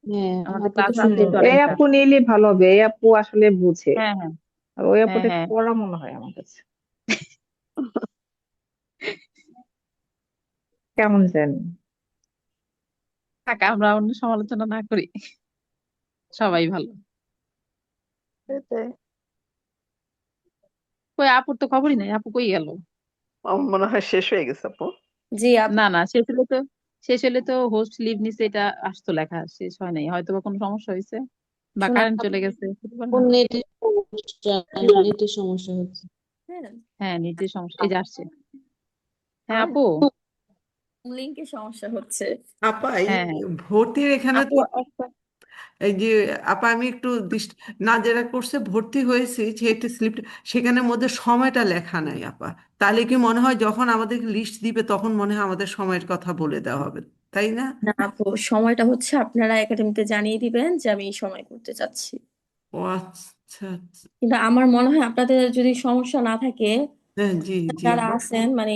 [SPEAKER 3] হ্যাঁ
[SPEAKER 11] আমাদের
[SPEAKER 3] আপু তো
[SPEAKER 11] ক্লাস শুনতে
[SPEAKER 3] সুন্দর
[SPEAKER 11] একটু
[SPEAKER 15] এই
[SPEAKER 11] অসুবিধা
[SPEAKER 15] আপু
[SPEAKER 11] হয়।
[SPEAKER 15] নিলে ভালো হবে, এই আপু আসলে বুঝে।
[SPEAKER 11] হ্যাঁ হ্যাঁ
[SPEAKER 15] আর ওই
[SPEAKER 11] হ্যাঁ
[SPEAKER 15] আপুটা
[SPEAKER 11] হ্যাঁ।
[SPEAKER 15] পড়া মনে হয় আমার কাছে কেমন জানি।
[SPEAKER 11] থাক, আমরা অন্য সমালোচনা না করি, সবাই ভালো।
[SPEAKER 14] সেটাই।
[SPEAKER 11] কই আপুর তো খবরই নাই, আপু কই গেল?
[SPEAKER 14] আমার মনে হয় শেষ হয়ে গেছে আপু।
[SPEAKER 1] জি আপু,
[SPEAKER 11] না না, শেষ হলে তো হোস্ট লিভ নিছে, এটা আসতো লেখা, শেষ হয় নাই, হয়তো বা কোনো সমস্যা হয়েছে বা
[SPEAKER 1] শোনা
[SPEAKER 11] কারেন্ট চলে গেছে, হতে পারে না।
[SPEAKER 3] নেটের সমস্যা, নেটের সমস্যা হচ্ছে।
[SPEAKER 1] হ্যাঁ,
[SPEAKER 11] হ্যাঁ নিচে সমস্যা, এই যে আসছে। হ্যাঁ
[SPEAKER 1] আমার
[SPEAKER 11] আপু।
[SPEAKER 1] লিঙ্কে সমস্যা হচ্ছে।
[SPEAKER 13] আপা এই
[SPEAKER 11] হ্যাঁ হ্যাঁ
[SPEAKER 13] ভর্তির এখানে
[SPEAKER 2] আপু
[SPEAKER 13] তো
[SPEAKER 2] একটা
[SPEAKER 13] এই যে আপা আমি একটু না যারা কোর্সে ভর্তি হয়েছি সেটা স্লিপ সেখানের মধ্যে সময়টা লেখা নাই আপা। তাহলে কি মনে হয় যখন আমাদের লিস্ট দিবে তখন মনে হয় আমাদের সময়ের কথা বলে দেওয়া হবে, তাই না?
[SPEAKER 1] না আপু, সময়টা হচ্ছে আপনারা একাডেমিতে জানিয়ে দিবেন যে আমি এই সময় করতে চাচ্ছি।
[SPEAKER 13] ও আচ্ছা আচ্ছা।
[SPEAKER 1] কিন্তু আমার মনে হয় আপনাদের যদি সমস্যা না থাকে,
[SPEAKER 13] হ্যাঁ জি জি
[SPEAKER 1] যারা
[SPEAKER 13] আপা।
[SPEAKER 1] আছেন মানে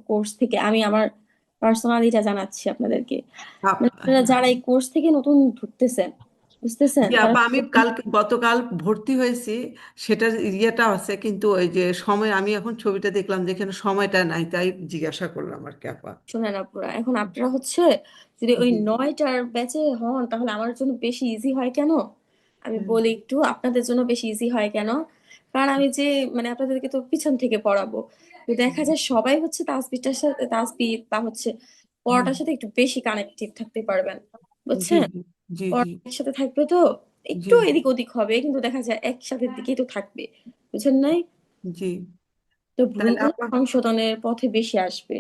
[SPEAKER 1] কোর্স থেকে, আমি আমার পার্সোনালিটা জানাচ্ছি আপনাদেরকে, মানে আপনারা যারা এই কোর্স থেকে নতুন ঢুকতেছেন, বুঝতেছেন,
[SPEAKER 13] জি
[SPEAKER 1] তারা
[SPEAKER 13] আপা আমি গতকাল ভর্তি হয়েছি, সেটার ইয়েটা আছে, কিন্তু ওই যে সময় আমি এখন ছবিটা দেখলাম যেখানে সময়টা নাই, তাই জিজ্ঞাসা করলাম আর কি আপা।
[SPEAKER 1] শোনেন আপুরা, এখন আপনারা হচ্ছে যদি ওই
[SPEAKER 13] জি
[SPEAKER 1] 9টার ব্যাচে হন তাহলে আমার জন্য বেশি ইজি হয় কেন, আমি
[SPEAKER 13] হ্যাঁ,
[SPEAKER 1] বলি একটু আপনাদের জন্য বেশি ইজি হয় কেন। কারণ আমি যে মানে আপনাদেরকে তো পিছন থেকে পড়াবো, তো দেখা যায় সবাই হচ্ছে তাসবিহটার সাথে তাসবিহ বা হচ্ছে
[SPEAKER 13] হ্যাঁ,
[SPEAKER 1] পড়াটার সাথে একটু বেশি কানেক্টেড থাকতে পারবেন,
[SPEAKER 13] জি
[SPEAKER 1] বুঝছেন।
[SPEAKER 13] জি জি জি
[SPEAKER 1] পড়া একসাথে থাকবে তো
[SPEAKER 13] জি
[SPEAKER 1] একটু এদিক ওদিক হবে, কিন্তু দেখা যায় একসাথে দিকেই তো থাকবে, বুঝছেন নাই।
[SPEAKER 13] জি।
[SPEAKER 1] তো
[SPEAKER 13] তাহলে
[SPEAKER 1] ভুলগুলো
[SPEAKER 13] আপা,
[SPEAKER 1] সংশোধনের পথে বেশি আসবে,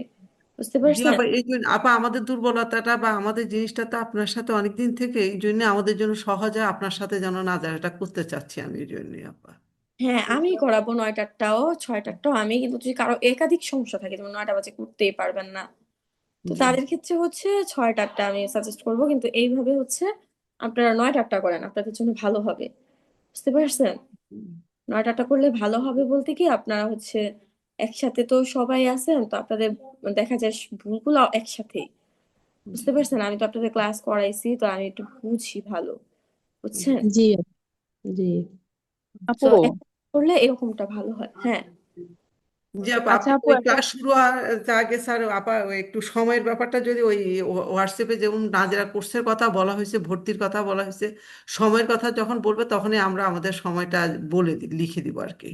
[SPEAKER 1] বুঝতে
[SPEAKER 13] জি
[SPEAKER 1] পারছেন।
[SPEAKER 13] আপা এই জন্য আপা আমাদের দুর্বলতাটা বা আমাদের জিনিসটা তো আপনার সাথে অনেকদিন থেকে, এই জন্য আমাদের জন্য সহজ হয় আপনার সাথে যেন না যায়, এটা করতে চাচ্ছি আমি এই জন্য আপা।
[SPEAKER 1] হ্যাঁ, আমি করাবো 9টারটাও 6টারটাও আমি, কিন্তু যদি কারো একাধিক সমস্যা থাকে যেমন 9টা বাজে করতেই পারবেন না, তো
[SPEAKER 13] জি
[SPEAKER 1] তাদের ক্ষেত্রে হচ্ছে 6টারটা আমি সাজেস্ট করব, কিন্তু এইভাবে হচ্ছে আপনারা 9টারটা করেন, আপনাদের জন্য ভালো হবে, বুঝতে পারছেন। 9টারটা করলে ভালো হবে বলতে কি, আপনারা হচ্ছে একসাথে তো সবাই আছেন, তো আপনাদের দেখা যায় ভুলগুলো একসাথে, বুঝতে পারছেন। আমি তো আপনাদের ক্লাস করাইছি, তো আমি একটু বুঝি ভালো,
[SPEAKER 13] জি
[SPEAKER 1] বুঝছেন।
[SPEAKER 3] জি জি।
[SPEAKER 11] আপু।
[SPEAKER 1] তো একসাথে করলে এরকমটা ভালো হয়। হ্যাঁ,
[SPEAKER 13] জি আপা,
[SPEAKER 11] আচ্ছা
[SPEAKER 13] আপনি
[SPEAKER 11] আপু
[SPEAKER 13] ওই
[SPEAKER 11] একটা
[SPEAKER 13] ক্লাস শুরু হওয়ার আগে স্যার আপা ওই একটু সময়ের ব্যাপারটা যদি ওই হোয়াটসঅ্যাপে যেমন নাজেরা কোর্সের কথা বলা হয়েছে, ভর্তির কথা বলা হয়েছে, সময়ের কথা যখন বলবে তখনই আমরা আমাদের সময়টা লিখে দিব আর কি।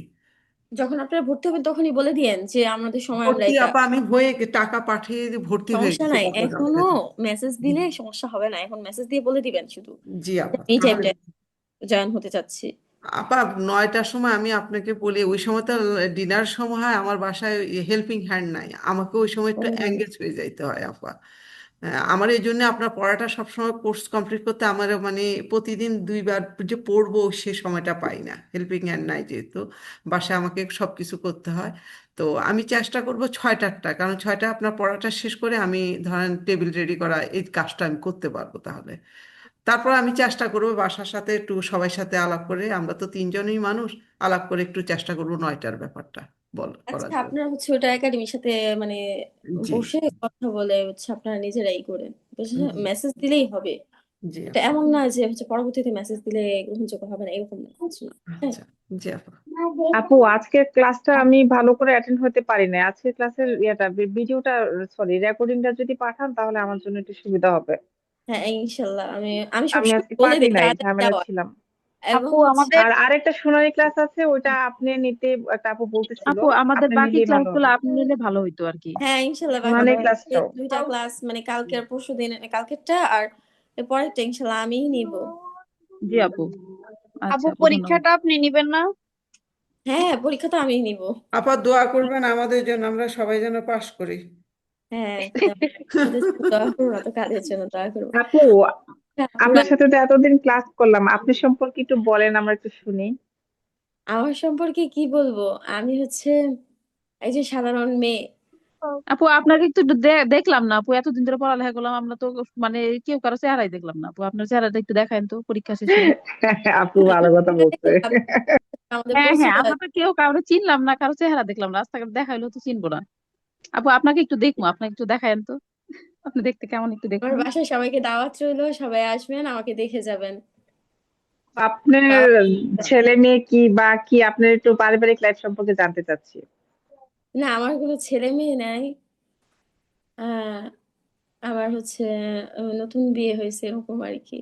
[SPEAKER 1] যখন আপনারা ভর্তি হবেন তখনই বলে দিয়েন যে আমাদের সময় আমরা
[SPEAKER 13] ভর্তি
[SPEAKER 1] এটা।
[SPEAKER 13] আপা আমি হয়ে টাকা পাঠিয়ে ভর্তি হয়ে
[SPEAKER 1] সমস্যা
[SPEAKER 13] গেছি
[SPEAKER 1] নাই,
[SPEAKER 13] তারপর
[SPEAKER 1] এখনো
[SPEAKER 13] জানতে
[SPEAKER 1] মেসেজ
[SPEAKER 13] জি
[SPEAKER 1] দিলে সমস্যা হবে না, এখন মেসেজ দিয়ে বলে দিবেন শুধু
[SPEAKER 13] জি আপা
[SPEAKER 1] এই
[SPEAKER 13] তাহলে
[SPEAKER 1] টাইমটা জয়েন হতে চাচ্ছি।
[SPEAKER 13] আপা 9টার সময় আমি আপনাকে বলি, ওই সময় তো ডিনার সময় হয়, আমার বাসায় হেল্পিং হ্যান্ড নাই, আমাকে ওই সময় একটু
[SPEAKER 1] ও,
[SPEAKER 13] এঙ্গেজ হয়ে যাইতে হয় আপা। আমার এই জন্য আপনার পড়াটা সবসময় কোর্স কমপ্লিট করতে আমার মানে প্রতিদিন 2বার যে পড়বো সে সময়টা পাই না, হেল্পিং হ্যান্ড নাই যেহেতু, বাসায় আমাকে সব কিছু করতে হয়। তো আমি চেষ্টা করব 6টারটা, কারণ 6টা আপনার পড়াটা শেষ করে আমি ধরেন টেবিল রেডি করা এই কাজটা আমি করতে পারবো তাহলে। তারপর আমি চেষ্টা করবো বাসার সাথে একটু সবার সাথে আলাপ করে, আমরা তো 3জনই মানুষ, আলাপ করে একটু চেষ্টা করবো 9টার ব্যাপারটা
[SPEAKER 1] আচ্ছা
[SPEAKER 13] করার জন্য।
[SPEAKER 1] আপনারা হচ্ছে ওটা একাডেমির সাথে মানে
[SPEAKER 13] জি
[SPEAKER 1] বসে কথা বলে হচ্ছে আপনারা নিজেরাই করেন, বুঝছেন,
[SPEAKER 13] জি
[SPEAKER 1] মেসেজ দিলেই হবে।
[SPEAKER 13] জি
[SPEAKER 1] এটা
[SPEAKER 13] আপা।
[SPEAKER 1] এমন না যে হচ্ছে পরবর্তীতে মেসেজ দিলে গ্রহণযোগ্য হবে না, এরকম না কিছু না। হ্যাঁ,
[SPEAKER 13] আচ্ছা জি আপা।
[SPEAKER 15] আপু আজকের ক্লাসটা আমি ভালো করে অ্যাটেন্ড হতে পারি না, আজকের ক্লাসের ভিডিওটা, সরি রেকর্ডিংটা যদি পাঠান তাহলে আমার জন্য একটু সুবিধা হবে।
[SPEAKER 1] হ্যাঁ ইনশাল্লাহ, আমি আমি
[SPEAKER 15] আমি
[SPEAKER 1] সবসময়
[SPEAKER 15] আজকে
[SPEAKER 1] বলে
[SPEAKER 15] পারি
[SPEAKER 1] দিই
[SPEAKER 15] নাই,
[SPEAKER 1] তাড়াতাড়ি
[SPEAKER 15] ঝামেলা
[SPEAKER 1] যাওয়া,
[SPEAKER 15] ছিলাম।
[SPEAKER 1] এবং
[SPEAKER 2] আপু
[SPEAKER 1] হচ্ছে
[SPEAKER 2] আমাদের
[SPEAKER 15] আর আরেকটা সোনালী ক্লাস আছে, ওইটা আপনি নিতে একটা আপু বলতেছিল,
[SPEAKER 11] আপু আমাদের
[SPEAKER 15] আপনি
[SPEAKER 11] বাকি
[SPEAKER 15] নিলেই ভালো
[SPEAKER 11] ক্লাসগুলো
[SPEAKER 15] হবে।
[SPEAKER 11] আপনি নিলে ভালো হইতো আর কি।
[SPEAKER 1] হ্যাঁ ইনশাল্লাহ বাকি
[SPEAKER 15] সোনালী ক্লাসটাও।
[SPEAKER 1] 2টা ক্লাস মানে কালকে আর পরশু দিন, কালকেরটা আর এর পরেরটা ইনশাল্লাহ আমিই নিব।
[SPEAKER 11] জি আপু।
[SPEAKER 2] আপু
[SPEAKER 11] আচ্ছা আপু, ধন্যবাদ।
[SPEAKER 2] পরীক্ষাটা আপনি নিবেন না?
[SPEAKER 1] হ্যাঁ, পরীক্ষা তো আমিই নিব।
[SPEAKER 13] আপা দোয়া করবেন আমাদের জন্য, আমরা সবাই যেন পাশ করি।
[SPEAKER 1] হ্যাঁ, আমাদের জন্য দোয়া করবো না তো কাদের জন্য দোয়া করবো।
[SPEAKER 15] আপু
[SPEAKER 1] হ্যাঁ, আপুরা,
[SPEAKER 15] আপনার সাথে তো এতদিন ক্লাস করলাম, আপনি সম্পর্কে একটু বলেন, আমরা একটু শুনি।
[SPEAKER 1] আমার সম্পর্কে কি বলবো, আমি হচ্ছে এই যে সাধারণ মেয়ে,
[SPEAKER 11] আপু আপনাকে একটু দেখলাম না আপু, এতদিন ধরে পড়ালেখা করলাম আমরা তো মানে কেউ কারো চেহারাই দেখলাম না আপু, আপনার চেহারাটা একটু দেখায়েন তো পরীক্ষা শেষে।
[SPEAKER 15] আপু ভালো কথা বলছে।
[SPEAKER 1] আমাদের
[SPEAKER 11] হ্যাঁ হ্যাঁ,
[SPEAKER 1] পরিচিত
[SPEAKER 11] আমরা তো কেউ কারো চিনলাম না, কারো চেহারা দেখলাম না, রাস্তাঘাট দেখা হইলেও তো চিনবো না। আপু আপনাকে একটু দেখবো, আপনাকে একটু দেখায়েন তো, আপনি দেখতে কেমন একটু
[SPEAKER 1] আমার
[SPEAKER 11] দেখুন।
[SPEAKER 1] বাসায় সবাইকে দাওয়াত রইলো, সবাই আসবেন, আমাকে দেখে যাবেন।
[SPEAKER 15] আপনার ছেলে মেয়ে কি বা কি, আপনার একটু পারিবারিক লাইফ সম্পর্কে জানতে চাচ্ছি।
[SPEAKER 1] না, আমার কোনো ছেলে মেয়ে নাই। আহ আমার হচ্ছে নতুন বিয়ে হয়েছে এরকম আর কি,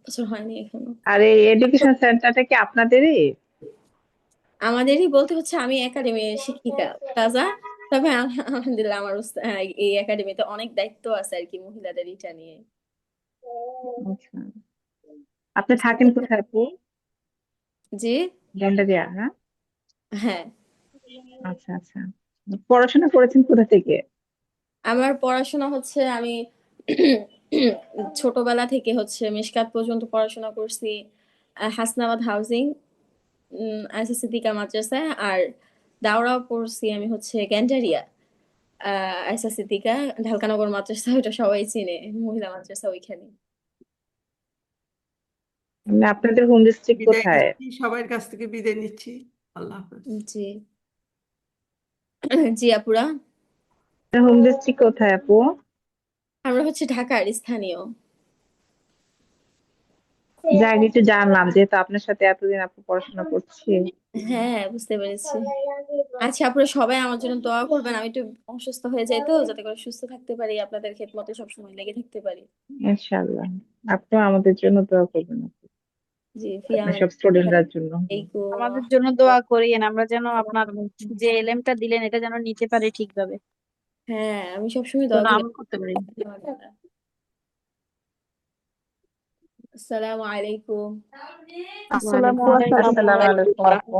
[SPEAKER 1] বছর হয়নি এখনো।
[SPEAKER 15] আর এই এডুকেশন সেন্টারটা কি আপনাদেরই?
[SPEAKER 1] আমাদেরই বলতে হচ্ছে আমি একাডেমির শিক্ষিকা তাজা। তবে আলহামদুলিল্লাহ আমার এই একাডেমিতে অনেক দায়িত্ব আছে আর কি মহিলাদের এটা নিয়ে।
[SPEAKER 15] আচ্ছা, আপনি থাকেন কোথায় আপু?
[SPEAKER 1] জি।
[SPEAKER 15] গেন্ডারিয়া, হ্যাঁ?
[SPEAKER 1] হ্যাঁ।
[SPEAKER 15] আচ্ছা আচ্ছা, পড়াশোনা করেছেন কোথা থেকে?
[SPEAKER 1] আমার পড়াশোনা হচ্ছে আমি ছোটবেলা থেকে হচ্ছে মিশকাত পর্যন্ত পড়াশোনা করছি হাসনাবাদ হাউজিং সিদ্দিকা মাদ্রাসায়। আর দাওরাও পড়ছি আমি হচ্ছে গ্যান্ডারিয়া সিদ্দিকা ঢালকানগর মাদ্রাসা, ওটা সবাই চিনে, মহিলা মাদ্রাসা ওইখানে।
[SPEAKER 15] মানে আপনাদের হোম ডিস্ট্রিক্ট
[SPEAKER 13] বিদায়
[SPEAKER 15] কোথায়?
[SPEAKER 13] নিচ্ছি, সবার কাছ থেকে বিদায় নিচ্ছি। আল্লাহ হাফেজ।
[SPEAKER 1] জি। জি আপুরা।
[SPEAKER 15] হোম ডিস্ট্রিক্ট কোথায় আপু?
[SPEAKER 1] আমরা হচ্ছে ঢাকার স্থানীয়।
[SPEAKER 15] যাই একটু জানলাম, যেহেতু আপনার সাথে এতদিন আপু পড়াশোনা করছি।
[SPEAKER 1] হ্যাঁ, বুঝতে পেরেছি। আচ্ছা আপনারা সবাই আমার জন্য দোয়া করবেন, আমি একটু অসুস্থ হয়ে যাই তো, যাতে করে সুস্থ থাকতে পারি, আপনাদের খেদমতে সবসময় লেগে থাকতে পারি।
[SPEAKER 15] ইনশাআল্লাহ, আপনিও আমাদের জন্য দোয়া করবেন আপু,
[SPEAKER 1] জি।
[SPEAKER 15] আপনার সব স্টুডেন্টদের জন্য।
[SPEAKER 2] আমাদের জন্য দোয়া করিয়েন, আমরা যেন আপনার যে এলেমটা দিলেন এটা যেন নিতে পারি ঠিকভাবে,
[SPEAKER 1] হ্যাঁ, আমি সবসময় দোয়া
[SPEAKER 2] যেন
[SPEAKER 1] করি।
[SPEAKER 2] আমল করতে পারি।
[SPEAKER 1] আসসালামু আলাইকুম।
[SPEAKER 2] আসসালামু
[SPEAKER 9] ওয়ালাইকুম
[SPEAKER 2] আলাইকুম।
[SPEAKER 9] আসসালাম। আসসালামু আলাইকুম আপু।